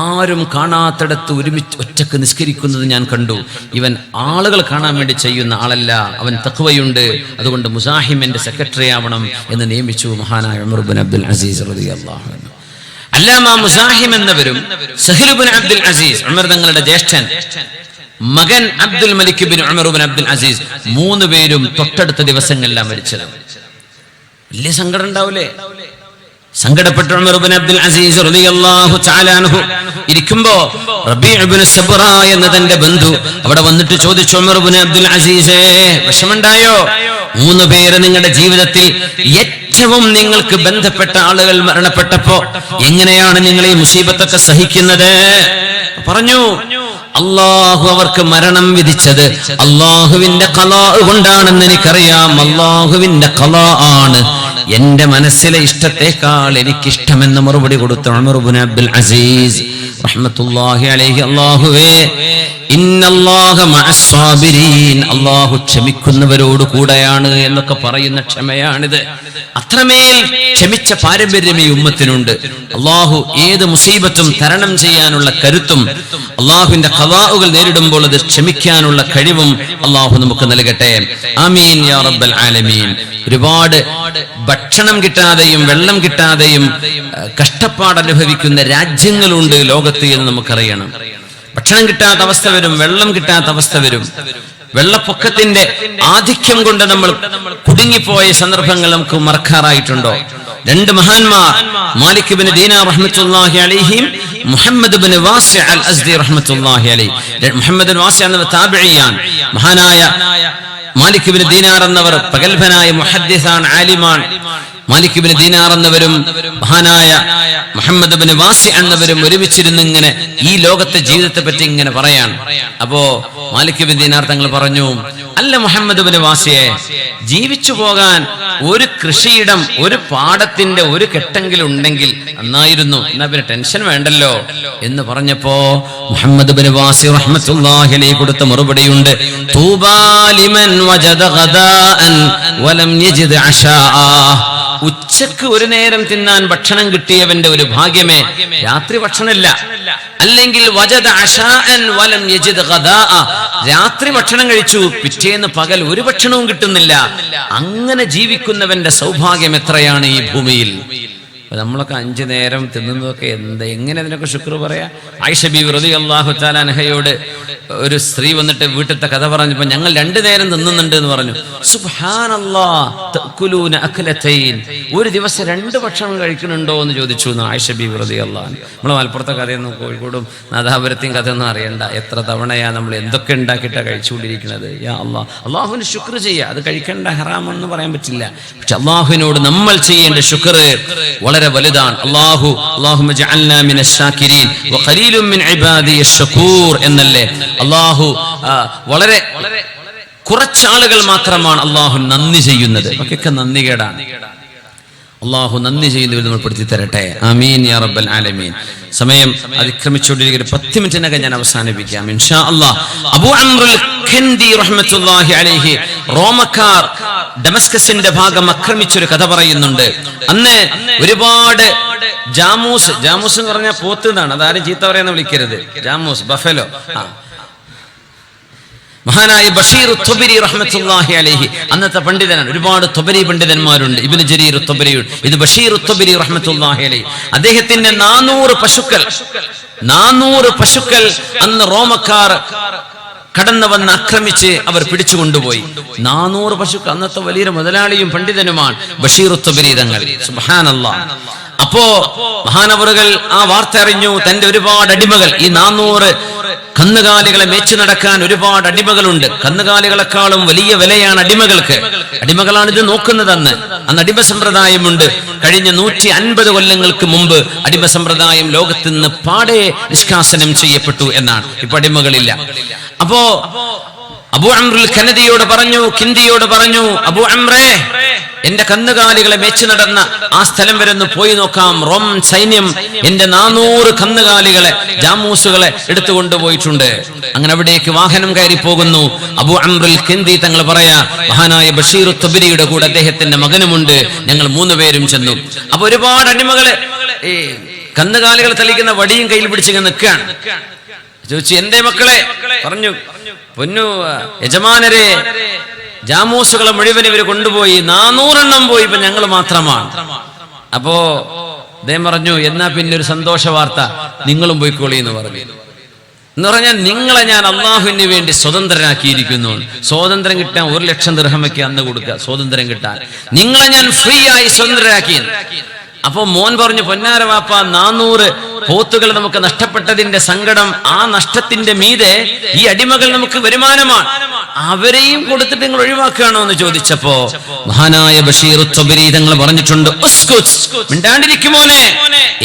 ആരും കാണാത്തിടത്ത് ഒരുമിച്ച് ഒറ്റക്ക് നിസ്കരിക്കുന്നത് ഞാൻ കണ്ടു. ഇവൻ ആളുകൾ കാണാൻ വേണ്ടി ചെയ്യുന്ന ആളല്ല, അവൻ തഖ്വയുണ്ട്, അതുകൊണ്ട് മുസാഹിമിന്റെ സെക്രട്ടറി ആവണം എന്ന് നിയമിച്ചു മഹാനായ ഉമർ ഇബ്നു അബ്ദുൽ അസീസ് റളിയല്ലാഹു അൻഹു. അല്ലാമ മുസാഹിം എന്നവരും Sahl ibn Abdul Aziz, Umar തങ്ങളുടെ ജ്യേഷ്ഠൻ, മകൻ Abdul Malik bin Umar bin Abdul Aziz, 3 പേരും തൊട്ടടുത്ത ദിവസങ്ങളിലാണ് മരിച്ചത്. വലിയ സങ്കടം ഉണ്ടാവില്ലേ? സങ്കടപ്പെട്ട ഉമർ ഇബ്നു അബ്ദുൽ അസീസ് റളിയല്ലാഹു തആല അൻഹു ഇരിക്കുമ്പോ റബീഉ ഇബ്നു സബ്റ എന്ന തന്റെ ബന്ധു അവിടെ വന്നിട്ട് ചോദിച്ചു, ഉമർ ഇബ്നു അബ്ദുൽ അസീസേ, വിഷമമുണ്ടായോ? 3 പേര് നിങ്ങളുടെ ജീവിതത്തിൽ ഏറ്റവും നിങ്ങൾക്ക് ബന്ധപ്പെട്ട ആളുകൾ മരണപ്പെട്ടപ്പോ എങ്ങനെയാണ് നിങ്ങൾ ഈ മുസീബത്തൊക്കെ സഹിക്കുന്നത്? പറഞ്ഞു, അള്ളാഹു അവർക്ക് മരണം വിധിച്ചത് അള്ളാഹുവിന്റെ ഖലാ കൊണ്ടാണെന്ന് എനിക്കറിയാം. അള്ളാഹുവിന്റെ ഖലാ ആണ് എന്റെ മനസ്സിലെ ഇഷ്ടത്തെക്കാൾ എനിക്കിഷ്ടമെന്ന് മറുപടി കൊടുത്ത ഉമർ ഇബ്നു അബ്ദുൽ അസീസ് റഹ്മത്തുള്ളാഹി അലൈഹി, അല്ലാഹുവേ ഇന്നല്ലാഹ മഅസ് സാബിരീൻ, അല്ലാഹു ക്ഷമിക്കുന്നവരോട് കൂടെയാണ് എന്നൊക്കെ പറയുന്ന ക്ഷമയാണിത്. അത്രമേൽ ക്ഷമിച്ച പാരമ്പര്യം ഈ ഉമ്മത്തിനുണ്ട്. അല്ലാഹു ഏത് മുസീബത്തും തരണം ചെയ്യാനുള്ള കരുത്തും അല്ലാഹുവിന്റെ ഖദാഉകൾ നേരിടുമ്പോൾ അത് ക്ഷമിക്കാനുള്ള കഴിവും അല്ലാഹു നമുക്ക് നൽകട്ടെ. ആമീൻ യാ റബ്ബൽ ആലമീൻ. ഒരുപാട് ഭക്ഷണം കിട്ടാതെയും വെള്ളം കിട്ടാതെയും കഷ്ടപ്പാട് അനുഭവിക്കുന്ന രാജ്യങ്ങളുണ്ട് ലോകത്ത് എന്ന് നമുക്കറിയണം. ഭക്ഷണം കിട്ടാത്ത അവസ്ഥ വരും, വെള്ളം കിട്ടാത്ത അവസ്ഥ വരും. വെള്ളപ്പൊക്കത്തിന്റെ ആധിക്യം കൊണ്ട് നമ്മൾ കുടുങ്ങിപ്പോയ സന്ദർഭങ്ങൾ നമുക്ക് മറക്കാറായിട്ടുണ്ടോ? 2 മഹാന്മാർ, മാലിക് ഇബ്നു ദീനാർ റഹ്മത്തുള്ളാഹി അലൈഹിം, മുഹമ്മദ് ഇബ്നു വാസി അൽ അസ്ദി റഹ്മത്തുള്ളാഹി അലൈഹി. മുഹമ്മദ് ഇബ്നു വാസി എന്ന താബിഈയാണ്. മഹാനായ മാലിക് ഇബ്നു ദീനാർ എന്നവർ പ്രഗൽഭനായ മുഹദ്ദിസാൻ, ആലിമാൻ. മാലിക് ഇബ്നു ദീനാർ എന്നവരും മഹാനായ മുഹമ്മദ് ഇബ്നു വാസി എന്നവരും ഒരുമിച്ചിരുന്ന് ഇങ്ങനെ ഈ ലോകത്തെ ജീവിതത്തെ പറ്റി ഇങ്ങനെ പറയാൻ. അപ്പോ മാലിക് ഇബ്നു ദീനാർ തങ്ങൾ പറഞ്ഞു, അല്ല മുഹമ്മദ് ഇബ്നു വാസിയെ, ജീവിച്ചു പോകാൻ ഒരു കൃഷിയിടം, ഒരു പാടത്തിന്റെ ഒരു കെട്ടെങ്കിലും ഉണ്ടെങ്കിൽ നന്നായിരുന്നു, എന്നാ പിന്നെ ടെൻഷൻ വേണ്ടല്ലോ എന്ന് പറഞ്ഞപ്പോ മുഹമ്മദ് ഇബ്നു വാസി റഹ്മത്തുള്ളാഹി അലൈഹി കൊടുത്ത മറുപടിയുണ്ട്, തൂബാ ലിമൻ വജദ ഗദാഅൻ വലം യജിദ് അശാഅ. ഉച്ചക്ക് ഒരു നേരം തിന്നാൻ ഭക്ഷണം കിട്ടിയവന്റെ ഒരു ഭാഗ്യമേ, രാത്രി ഭക്ഷണമില്ല. അല്ലെങ്കിൽ വജദ അശാഅൻ വലം യജിദ് ഗദാഅ, രാത്രി ഭക്ഷണം കഴിച്ചു, പിറ്റേന്ന് പകൽ ഒരു ഭക്ഷണവും കിട്ടുന്നില്ല. അങ്ങനെ ജീവിക്കുന്നവന്റെ സൗഭാഗ്യം എത്രയാണ് ഈ ഭൂമിയിൽ. നമ്മളൊക്കെ 5 നേരം തിന്നുന്നതൊക്കെ എങ്ങനെ അതിനൊക്കെ ശുക്ർ പറയാ? ആയിഷ ബീവി റളിയല്ലാഹു തആല അൻഹയോട് ഒരു സ്ത്രീ വന്നിട്ട് വീട്ടിലത്തെ കഥ പറഞ്ഞപ്പോ ഞങ്ങൾ 2 നേരം തിന്നുന്നുണ്ട് എന്ന് പറഞ്ഞു. സുബ്ഹാനല്ലാഹ്, തഅകുലൂന അക്ലതൈൻ, ഒരു ദിവസം 2 ഭക്ഷണം കഴിക്കുന്നുണ്ടോ എന്ന് ചോദിച്ചു ആയിഷ ബീവി റളിയല്ലാഹു അൻഹ. നമ്മൾ മലപ്പുറത്തെ കഥയൊന്നും കോഴിക്കോടും നാദാപുരത്തെയും കഥയൊന്നും അറിയണ്ട. എത്ര തവണയാ നമ്മൾ എന്തൊക്കെ ഉണ്ടാക്കിയിട്ടാണ് കഴിച്ചുകൊണ്ടിരിക്കുന്നത്. യാ അല്ലാഹ്, അള്ളാഹുവിന് ശുക്ർ ചെയ്യുക. അത് കഴിക്കേണ്ട ഹറാമെന്ന് പറയാൻ പറ്റില്ല. പക്ഷെ അള്ളാഹുവിനോട് നമ്മൾ ചെയ്യേണ്ട ശുക്ർ വളരെ വലുതാണ്. അല്ലാഹുമ്മ ജഅൽനാ മിനശ് ശാകിരീൻ വഖലീലുൻ മിൻ ഇബാദിയശ് ശകൂർ എന്നല്ലേ. അല്ലാഹു വളരെ കുറച്ച് ആളുകൾ മാത്രമാണ് അല്ലാഹു നന്ദി ചെയ്യുന്നത്. ഒക്കെ നന്ദി കേടാണ്. അല്ലാഹു നന്ദി ചെയ്യുന്നവർ നമ്മൾ പെടുത്തി തരട്ടെ. ആമീൻ യാ റബ്ബൽ ആലമീൻ. സമയം അതിക്രമിച്ചുകൊണ്ടിരിക്കുന്ന 10 മിനിറ്റിനകം ഞാൻ അവസാനിപ്പിക്കാം ഇൻഷാ അല്ലാഹ്. അബൂ അംറുൽ ഖൻദി റഹ്മത്തുള്ളാഹി അലൈഹി, റോമക്കാർ ഡമസ്കസിന്റെ ഭാഗം ആക്രമിച്ചൊരു കഥ പറയുന്നുണ്ട്. അന്ന് ഒരുപാട് ജാമൂസ് എന്ന് പറഞ്ഞാൽ പോത്ത് എന്നാണ്, അതാരും ചീത്ത പറയാന്ന് വിളിക്കരുത്. ജാമൂസ്, ബഫലോ. മഹാനായ ബഷീർ തുബരി റഹ്മത്തുള്ളാഹി അലൈഹി, അന്നത്തെ പണ്ഡിതനാണ്. ഒരുപാട് തുബരി പണ്ഡിതന്മാരുണ്ട്. ഇബ്നു ജരീർ തുബരി, ഇത് ബഷീർ തുബരി റഹ്മത്തുള്ളാഹി അലൈഹി. അദ്ദേഹത്തിന്റെ 400 പശുക്കൾ അന്ന് റോമക്കാർ കടന്നു വന്ന് ആക്രമിച്ച് അവർ പിടിച്ചുകൊണ്ടുപോയി. 400 പശുക്കൾ. അന്നത്തെ വലിയൊരു മുതലാളിയും പണ്ഡിതനുമാണ് ബഷീർ തുബരി തങ്ങൾ. സുബ്ഹാനല്ലാഹ്. അപ്പോ മഹാനവറുകൾ ആ വാർത്ത അറിഞ്ഞു. തന്റെ ഒരുപാട് അടിമകൾ, ഈ 400 കന്നുകാലികളെ മേച്ചു നടക്കാൻ ഒരുപാട് അടിമകളുണ്ട്. കന്നുകാലികളെക്കാളും വലിയ വിലയാണ് അടിമകൾക്ക്. അടിമകളാണ് ഇത് നോക്കുന്നത്. അന്ന് അടിമ സമ്പ്രദായമുണ്ട്. കഴിഞ്ഞ 150 കൊല്ലങ്ങൾക്ക് മുമ്പ് അടിമ സമ്പ്രദായം ലോകത്ത് നിന്ന് പാടെ നിഷ്കാസനം ചെയ്യപ്പെട്ടു എന്നാണ്. ഇപ്പൊ അടിമകളില്ല. അപ്പോ അബൂ അംറുൽ ഖനദിയോട് പറഞ്ഞു, അബൂ അംറേ, എന്റെ കന്നുകാലികളെ മേച്ചു നടന്ന ആ സ്ഥലം വരെ ഒന്ന് പോയി നോക്കാം. റോം സൈന്യം എന്റെ 400 കന്നുകാലികളെ, ജാമൂസുകളെ എടുത്തുകൊണ്ടുപോയിട്ടുണ്ട്. അങ്ങനെ അവിടേക്ക് വാഹനം കയറി പോകുന്നു. അബൂ അംറുൽ ഖൻദി തങ്ങൾ പറയാ, മഹാനായ ബഷീർ തുബരിയുടെ കൂടെ അദ്ദേഹത്തിന്റെ മകനുമുണ്ട്. ഞങ്ങൾ 3 പേരും ചെന്നു. അപ്പൊ ഒരുപാട് അടിമകള് ഈ കന്നുകാലികൾ തളിക്കുന്ന വടിയും കയ്യിൽ പിടിച്ചിങ്ങനെ നിൽക്കുകയാണ്. ചോദിച്ചു, എന്റെ മക്കളെ? പറഞ്ഞു, പൊന്നു യജമാനരെ, ജാമൂസുകളെ മുഴുവൻ ഇവര് കൊണ്ടുപോയി. 400 എണ്ണം പോയി, ഇപ്പൊ ഞങ്ങൾ മാത്രമാണ്. അപ്പോ അദ്ദേഹം പറഞ്ഞു, എന്നാ പിന്നെ ഒരു സന്തോഷ വാർത്ത, നിങ്ങളും പോയിക്കോളി എന്ന് പറഞ്ഞു. എന്ന് പറഞ്ഞാൽ നിങ്ങളെ ഞാൻ അള്ളാഹുവിന് വേണ്ടി സ്വതന്ത്രരാക്കിയിരിക്കുന്നു. സ്വാതന്ത്ര്യം കിട്ടാൻ 1,00,000 ദിർഹം വെക്കുക അന്ന് കൊടുക്കുക, സ്വാതന്ത്ര്യം കിട്ടാൻ. നിങ്ങളെ ഞാൻ ഫ്രീ ആയി സ്വതന്ത്രരാക്കി. അപ്പൊ മോൻ പറഞ്ഞു, പൊന്നാര വാപ്പ 400 പോത്തുകൾ നമുക്ക് നഷ്ടപ്പെട്ടതിന്റെ സങ്കടം, ആ നഷ്ടത്തിന്റെ മീതെ ഈ അടിമകൾ നമുക്ക് വരുമാനമാണ്, അവരെയും കൊടുത്തിട്ട് നിങ്ങൾ ഒഴിവാക്കുകയാണോ എന്ന് ചോദിച്ചപ്പോ മഹാനായ ബഷീർ ത്വബരി തങ്ങൾ പറഞ്ഞിട്ടുണ്ട്, മിണ്ടാണ്ടിരിക്കുമോനെ,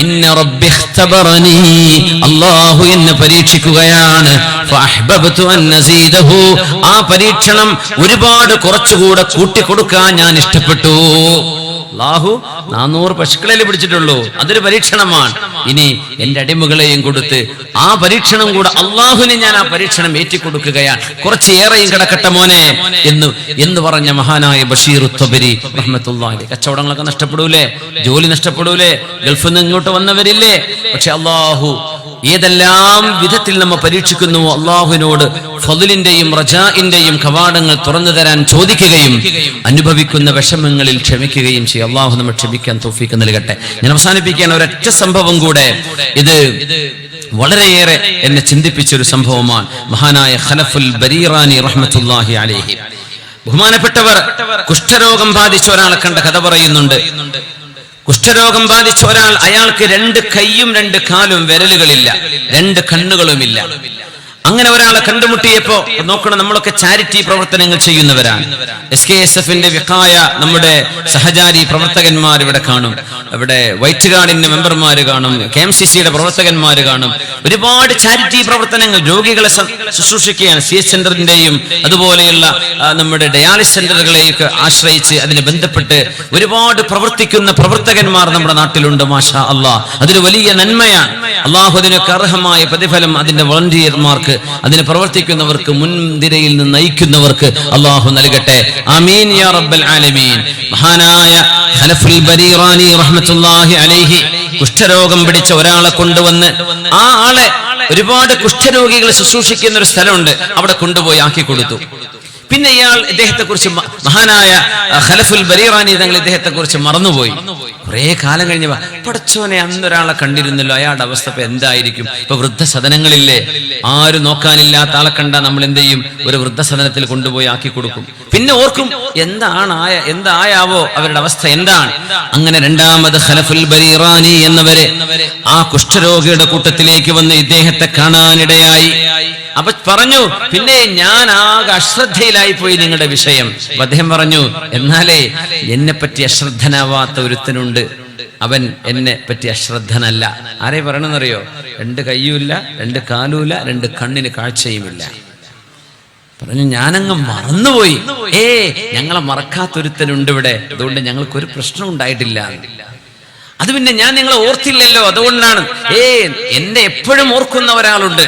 ഇന്ന റബ്ബി ഇഖ്തബറനി, അല്ലാഹു എന്നെ പരീക്ഷിക്കുകയാണ്. ഫഅഹ്ബബ്തു അൻ നസീദഹു, ആ പരീക്ഷണം ഒരുപാട് കുറച്ചുകൂടെ കൂട്ടിക്കൊടുക്കാൻ ഞാൻ ഇഷ്ടപ്പെട്ടു. അല്ലാഹു 400 പശുക്കളെ പിടിച്ചിട്ടുള്ളൂ, അതൊരു പരീക്ഷണമാണ്. ഇനി എന്റെ അടിമകളെയും കൊടുത്ത് ആ പരീക്ഷണം കൂടെ അള്ളാഹുവിന് ഞാൻ ആ പരീക്ഷണം ഏറ്റിക്കൊടുക്കുകയാണ്, കുറച്ചേറെയും കിടക്കട്ടെ മോനെ എന്ന് പറഞ്ഞ മഹാനായ ബഷീർ ത്വബരി റഹ്മത്തുള്ളാഹി. കച്ചവടങ്ങളൊക്കെ നഷ്ടപ്പെടൂലേ, ജോലി നഷ്ടപ്പെടൂലേ, ഗൾഫിൽ നിന്ന് ഇങ്ങോട്ട് വന്നവരില്ലേ? പക്ഷെ അള്ളാഹു ഏതെല്ലാം വിധത്തിൽ നമ്മെ പരീക്ഷിക്കുന്നുവോ അള്ളാഹുവിനോട് ഫദ്ലിന്റെയും റജാഇന്റെയും കവാടങ്ങൾ തുറന്നു തരാൻ ചോദിക്കുകയും അനുഭവിക്കുന്ന വിഷമങ്ങളിൽ ക്ഷമിക്കുകയും ചെയ്യും. അള്ളാഹു നമ്മെ ക്ഷമിക്കാൻ തൗഫീഖ് നൽകട്ടെ. ഞാൻ അവസാനിപ്പിക്കാൻ ഒരൊറ്റ സംഭവം കൂടെ, ഇത് വളരെയേറെ എന്നെ ചിന്തിപ്പിച്ച ഒരു സംഭവമാണ്. മഹാനായ ഖലഫുൽ ബരീറാനി റഹ്മത്തുള്ളാഹി അലൈഹി, ബഹുമാനപ്പെട്ടവർ കുഷ്ഠരോഗം ബാധിച്ച ഒരാളെ കണ്ട കഥ പറയുന്നുണ്ട്. കുഷ്ഠരോഗം ബാധിച്ച ഒരാൾ, അയാൾക്ക് 2 കൈയും 2 കാലും, വിരലുകളില്ല, 2 കണ്ണുകളുമില്ല. അങ്ങനെ ഒരാളെ കണ്ടുമുട്ടിയപ്പോ, നോക്കണം, നമ്മളൊക്കെ ചാരിറ്റി പ്രവർത്തനങ്ങൾ ചെയ്യുന്നവരാണ്. SKSFന്റെ വിഖായ നമ്മുടെ സഹചാരി പ്രവർത്തകന്മാർ ഇവിടെ കാണും, ഇവിടെ വൈറ്റ് ഗാർഡിന്റെ മെമ്പർമാര് കാണും, KMCCയുടെ പ്രവർത്തകന്മാര് കാണും. ഒരുപാട് ചാരിറ്റി പ്രവർത്തനങ്ങൾ, രോഗികളെ ശുശ്രൂഷിക്കുകയാണ്. CH സെന്ററിന്റെയും അതുപോലെയുള്ള നമ്മുടെ ഡയാലിസ് സെന്ററുകളെയൊക്കെ ആശ്രയിച്ച് അതിന് ബന്ധപ്പെട്ട് ഒരുപാട് പ്രവർത്തിക്കുന്ന പ്രവർത്തകന്മാർ നമ്മുടെ നാട്ടിലുണ്ട്. മാഷാ അല്ലാഹ്, അതൊരു വലിയ നന്മയാണ്. അള്ളാഹു അതിനൊക്കെ അർഹമായ പ്രതിഫലം അതിന്റെ വോളണ്ടിയർമാർക്ക്, അതിന് പ്രവർത്തിക്കുന്നവർക്ക്, മുൻനിരയിൽ നിന്ന് നയിക്കുന്നവർക്ക് അള്ളാഹു നൽകട്ടെ. ആമീൻ യാ റബ്ബൽ ആലമീൻ. മഹാനായ ഖലഫുൽ ബരീറാനി റഹ്മത്തുള്ളാഹി അലൈഹി കുഷ്ഠരോഗം പിടിച്ച ഒരാളെ കൊണ്ടുവന്ന്, ആ ആളെ ഒരുപാട് കുഷ്ഠരോഗികളെ ശുശ്രൂഷിക്കുന്ന ഒരു സ്ഥലമുണ്ട്, അവിടെ കൊണ്ടുപോയി ആക്കി കൊടുത്തു. പിന്നെ ഇദ്ദേഹത്തെ കുറിച്ച് മഹാനായ ഖലഫുൽ ബരീറാനി തങ്ങൾ ഇദ്ദേഹത്തെ കുറിച്ച് മറന്നുപോയി. കുറെ കാലം കഴിഞ്ഞ, പടച്ചോനെ, അന്നൊരാളെ കണ്ടിരുന്നല്ലോ, അയാളുടെ അവസ്ഥ ഇപ്പൊ എന്തായിരിക്കും? ഇപ്പൊ വൃദ്ധസദനങ്ങളില്ലേ, ആരും നോക്കാനില്ലാത്ത ആളെ കണ്ടാൽ നമ്മൾ എന്ത് ചെയ്യും? ഒരു വൃദ്ധസദനത്തിൽ കൊണ്ടുപോയി ആക്കി കൊടുക്കും. പിന്നെ ഓർക്കും, എന്തായാവോ അവരുടെ അവസ്ഥ എന്താണ്? അങ്ങനെ രണ്ടാമത് ഖലഫുൽ ബരീറാനി എന്നവരെ ആ കുഷ്ഠരോഗിയുടെ കൂട്ടത്തിലേക്ക് വന്ന് ഇദ്ദേഹത്തെ കാണാനിടയായി. അപ്പൊ പറഞ്ഞു, പിന്നെ ഞാൻ ആകെ അശ്രദ്ധയിലായി പോയി നിങ്ങളുടെ വിഷയം. അദ്ദേഹം പറഞ്ഞു, എന്നാലേ എന്നെ പറ്റി അശ്രദ്ധനാവാത്ത ഒരുത്തനുണ്ട്, അവൻ എന്നെ പറ്റി അശ്രദ്ധനല്ല. ആരെ പറയണമെന്നറിയോ? 2 കയ്യുമില്ല, 2 കാലുമില്ല, 2 കണ്ണിന് കാഴ്ചയുമില്ല. പറഞ്ഞു, ഞാനങ്ങ് മറന്നുപോയി. ഞങ്ങളെ മറക്കാത്തൊരുത്തനുണ്ട് ഇവിടെ, അതുകൊണ്ട് ഞങ്ങൾക്കൊരു പ്രശ്നം ഉണ്ടായിട്ടില്ല. അത് പിന്നെ ഞാൻ നിങ്ങളെ ഓർത്തില്ലല്ലോ, അതുകൊണ്ടാണ്. എന്നെ എപ്പോഴും ഓർക്കുന്ന ഒരാളുണ്ട്.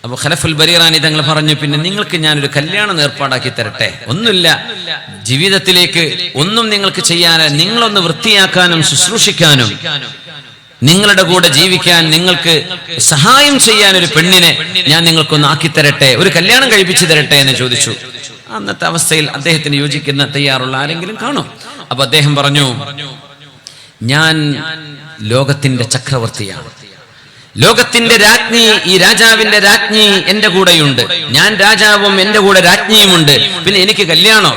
അപ്പൊ ഖലഫുൽ ബരീറാനി തങ്ങൾ പറഞ്ഞു, പിന്നെ നിങ്ങൾക്ക് ഞാനൊരു കല്യാണം ഏർപ്പാടാക്കി തരട്ടെ. ഒന്നുമില്ല, ജീവിതത്തിലേക്ക് ഒന്നും നിങ്ങൾക്ക് ചെയ്യാൻ, നിങ്ങളൊന്ന് വൃത്തിയാക്കാനും ശുശ്രൂഷിക്കാനും നിങ്ങളുടെ കൂടെ ജീവിക്കാൻ, നിങ്ങൾക്ക് സഹായം ചെയ്യാൻ ഒരു പെണ്ണിനെ ഞാൻ നിങ്ങൾക്കൊന്ന് ആക്കി തരട്ടെ, ഒരു കല്യാണം കഴിപ്പിച്ചു തരട്ടെ എന്ന് ചോദിച്ചു. അന്നത്തെ അവസ്ഥയിൽ അദ്ദേഹത്തിന് യോജിക്കുന്ന തയ്യാറുള്ള ആരെങ്കിലും കാണും. അപ്പൊ അദ്ദേഹം പറഞ്ഞു, ഞാൻ ലോകത്തിന്റെ ചക്രവർത്തിയാണ്, ലോകത്തിന്റെ രാജ്ഞി, ഈ രാജാവിന്റെ രാജ്ഞി എന്റെ കൂടെയുണ്ട്, ഞാൻ രാജാവും എന്റെ കൂടെ രാജ്ഞിയുമുണ്ട്, പിന്നെ എനിക്ക് കല്യാണോ?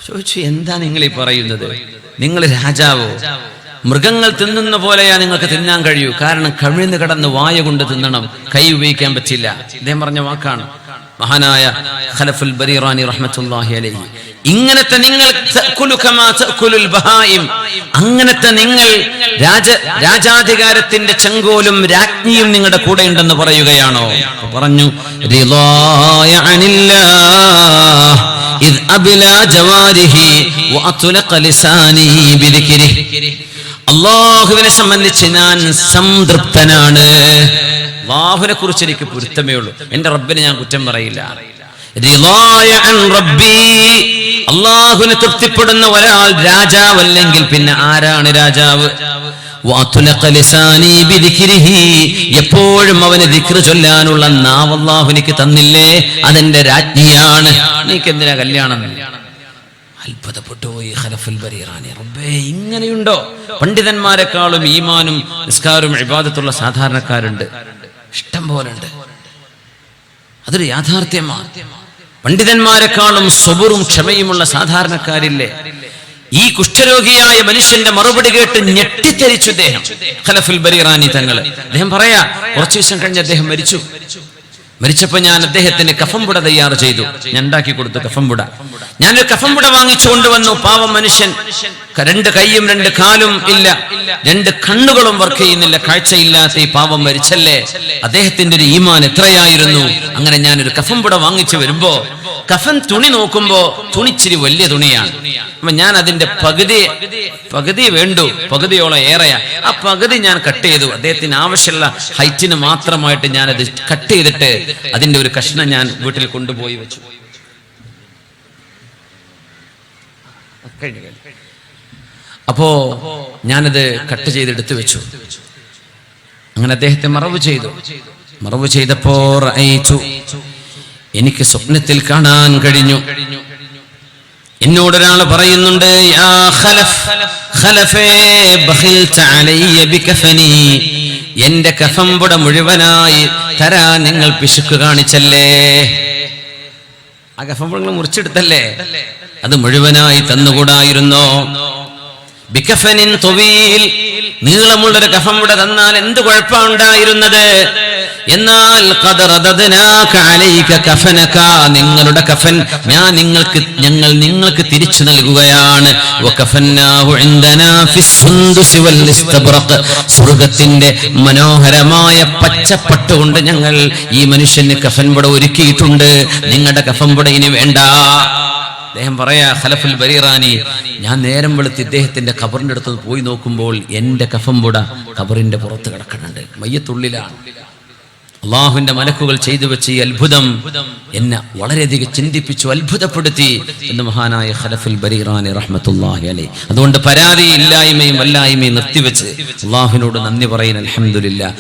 ചോദിച്ചു, എന്താ നിങ്ങൾ ഈ പറയുന്നത്? നിങ്ങൾ രാജാവോ? മൃഗങ്ങൾ തിന്നുന്ന പോലെയാ നിങ്ങൾക്ക് തിന്നാൻ കഴിയൂ, കാരണം കമിഴ്ന്ന് കിടന്ന് വായ കൊണ്ട് തിന്നണം, കൈ ഉപയോഗിക്കാൻ പറ്റില്ല. അദ്ദേഹം പറഞ്ഞ വാക്കാണ് മഹാനായ ഖലഫുൽ ബരീറാനി റഹ്മത്തുള്ളാഹി അലൈഹി. ഇങ്ങനത്തെ നിങ്ങൾ അങ്ങനത്തെ നിങ്ങൾ രാജാധികാരത്തിന്റെ ചെങ്കോലും രാജ്ഞിയും നിങ്ങളുടെ കൂടെ ഉണ്ടെന്ന് പറയുകയാണോ? പറഞ്ഞു, അല്ലാഹുവിനെ സംബന്ധിച്ച് ഞാൻ സംതൃപ്തനാണ്. അല്ലാഹുവിനെ കുറിച്ച് എനിക്ക് പൊരുത്തമേ ഉള്ളൂ, എന്റെ റബ്ബിനെ ഞാൻ കുറ്റം പറയില്ല. അല്ലാഹുവിനെ തൃപ്തിപ്പെടുന്ന ഒരാൾ രാജാവല്ലെങ്കിൽ പിന്നെ ആരാണ് രാജാവ്? എപ്പോഴും അവന് ദിക്ർ ചൊല്ലാനുള്ള നാവ് അല്ലാഹു എനിക്ക് തന്നില്ലേ, അതെന്റെ രാജ്ഞിയാണ്. എനിക്ക് എന്തിനാ കല്യാണം? അത്ഭുതപ്പെട്ടുപോയി ഖലഫുൽ ബരീറാനി. റബ്ബേ, ഇങ്ങനെയുണ്ടോ? പണ്ഡിതന്മാരെക്കാളും ഈമാനും നിസ്കാരവും ഇബാദത്തുള്ള സാധാരണക്കാരുണ്ട്. പോലെ ഉണ്ട്. അതൊരു യാഥാർത്ഥ്യമാണ്. പണ്ഡിതന്മാരെക്കാളും സ്വബറും ക്ഷമയുമുള്ള സാധാരണക്കാരില്ലേ? ഈ കുഷ്ഠരോഗിയായ മനുഷ്യന്റെ മറുപടി കേട്ട് ഞെട്ടിത്തെരിച്ചു അദ്ദേഹം. ഖലഫുൽ ബരീറാനി തങ്ങൾ അദ്ദേഹം പറയാ, കുറച്ചു ദിവസം കഴിഞ്ഞ് അദ്ദേഹം മരിച്ചപ്പോ ഞാൻ അദ്ദേഹത്തിന് കഫംപുട തയ്യാർ ചെയ്തു. ഞാൻ ഉണ്ടാക്കി കൊടുത്തു കഫംപുട. ഞാനൊരു കഫംപുട വാങ്ങിച്ചു കൊണ്ടുവന്നു. പാവം മനുഷ്യൻ, 2 കൈയും 2 കാലും ഇല്ല, 2 കണ്ണുകളും വർക്ക് ചെയ്യുന്നില്ല, കാഴ്ചയില്ലാത്ത ഈ പാവം മരിച്ചല്ലേ, അദ്ദേഹത്തിന്റെ ഒരു ഈമാൻ എത്രയായിരുന്നു. അങ്ങനെ ഞാനൊരു കഫംപുട വാങ്ങിച്ചു വരുമ്പോ കഫൻ തുണി നോക്കുമ്പോ തുണിച്ചിരി വലിയ തുണിയാണ്. അപ്പൊ ഞാൻ അതിന്റെ പകുതി വേണ്ടു, പകുതിയോളം ഏറെയാ. ആ പകുതി ഞാൻ കട്ട് ചെയ്തു. അദ്ദേഹത്തിന് ആവശ്യമുള്ള ഹൈറ്റിന് മാത്രമായിട്ട് ഞാനത് കട്ട് ചെയ്തിട്ട് അതിന്റെ ഒരു കഷ്ണം ഞാൻ വീട്ടിൽ കൊണ്ടുപോയി വെച്ചു. അപ്പോ ഞാനത് കട്ട് ചെയ്തെടുത്തു വെച്ചു. അങ്ങനെ അദ്ദേഹത്തെ മറവ് ചെയ്തപ്പോ എനിക്ക് സ്വപ്നത്തിൽ കാണാൻ കഴിഞ്ഞു. എന്നോടൊരാൾ പറയുന്നുണ്ട്, യാ ഖലഫേ ബഖിൽത അലയ്യ ബികഫനി, എന്റെ കഫംപുട മുഴുവനായി തരാൻ നിങ്ങൾ പിശുക്ക് കാണിച്ചല്ലേ. ആ കഫംപുട മുറിച്ചെടുത്തല്ലേ, അത് മുഴുവനായി തന്നുകൂടായിരുന്നോ? ബികഫനിൻ തുവീൽ, നീളമുള്ളൊരു കഫംപുട തന്നാൽ എന്ത് കുഴപ്പമാണ് ഉണ്ടായിരുന്നത്? എന്നാൽ നിങ്ങളുടെ കഫൻ ഞങ്ങൾ നിങ്ങൾക്ക് തിരിച്ചു നൽകുകയാണ്. സ്വർഗത്തിന്റെ മനോഹരമായ പച്ചപ്പട്ടുകൊണ്ട് ഞങ്ങൾ ഈ മനുഷ്യന് കഫൻപുട ഒരുക്കിയിട്ടുണ്ട്. നിങ്ങളുടെ കഫൻപുട ഇനി വേണ്ട. അദ്ദേഹം പറയാ, ഖലഫുൽ ബരീറാനി, ഞാൻ നേരം വെളുത്ത് ഇദ്ദേഹത്തിന്റെ ഖബറിന്റെ അടുത്ത് പോയി നോക്കുമ്പോൾ എന്റെ കഫംപുട ഖബറിന്റെ പുറത്ത് കിടക്കുന്നുണ്ട്, മയ്യത്തുള്ളിലാണ്. അള്ളാഹുവിന്റെ മലക്കുകൾ ചെയ്തു വെച്ച ഈ അത്ഭുതം എന്നെ വളരെയധികം ചിന്തിപ്പിച്ചു, അത്ഭുതപ്പെടുത്തി എന്ന് മഹാനായ ഖലഫുൽ ബരീറാനി റഹ്മത്തുള്ളാഹി അലൈഹി. അതുകൊണ്ട് പരാതിയില്ലായ്മയും വല്ലായ്മയും നിർത്തിവെച്ച് അള്ളാഹുവിനോട് നന്ദി പറയുന്നു. അൽഹംദുലില്ലാഹ്.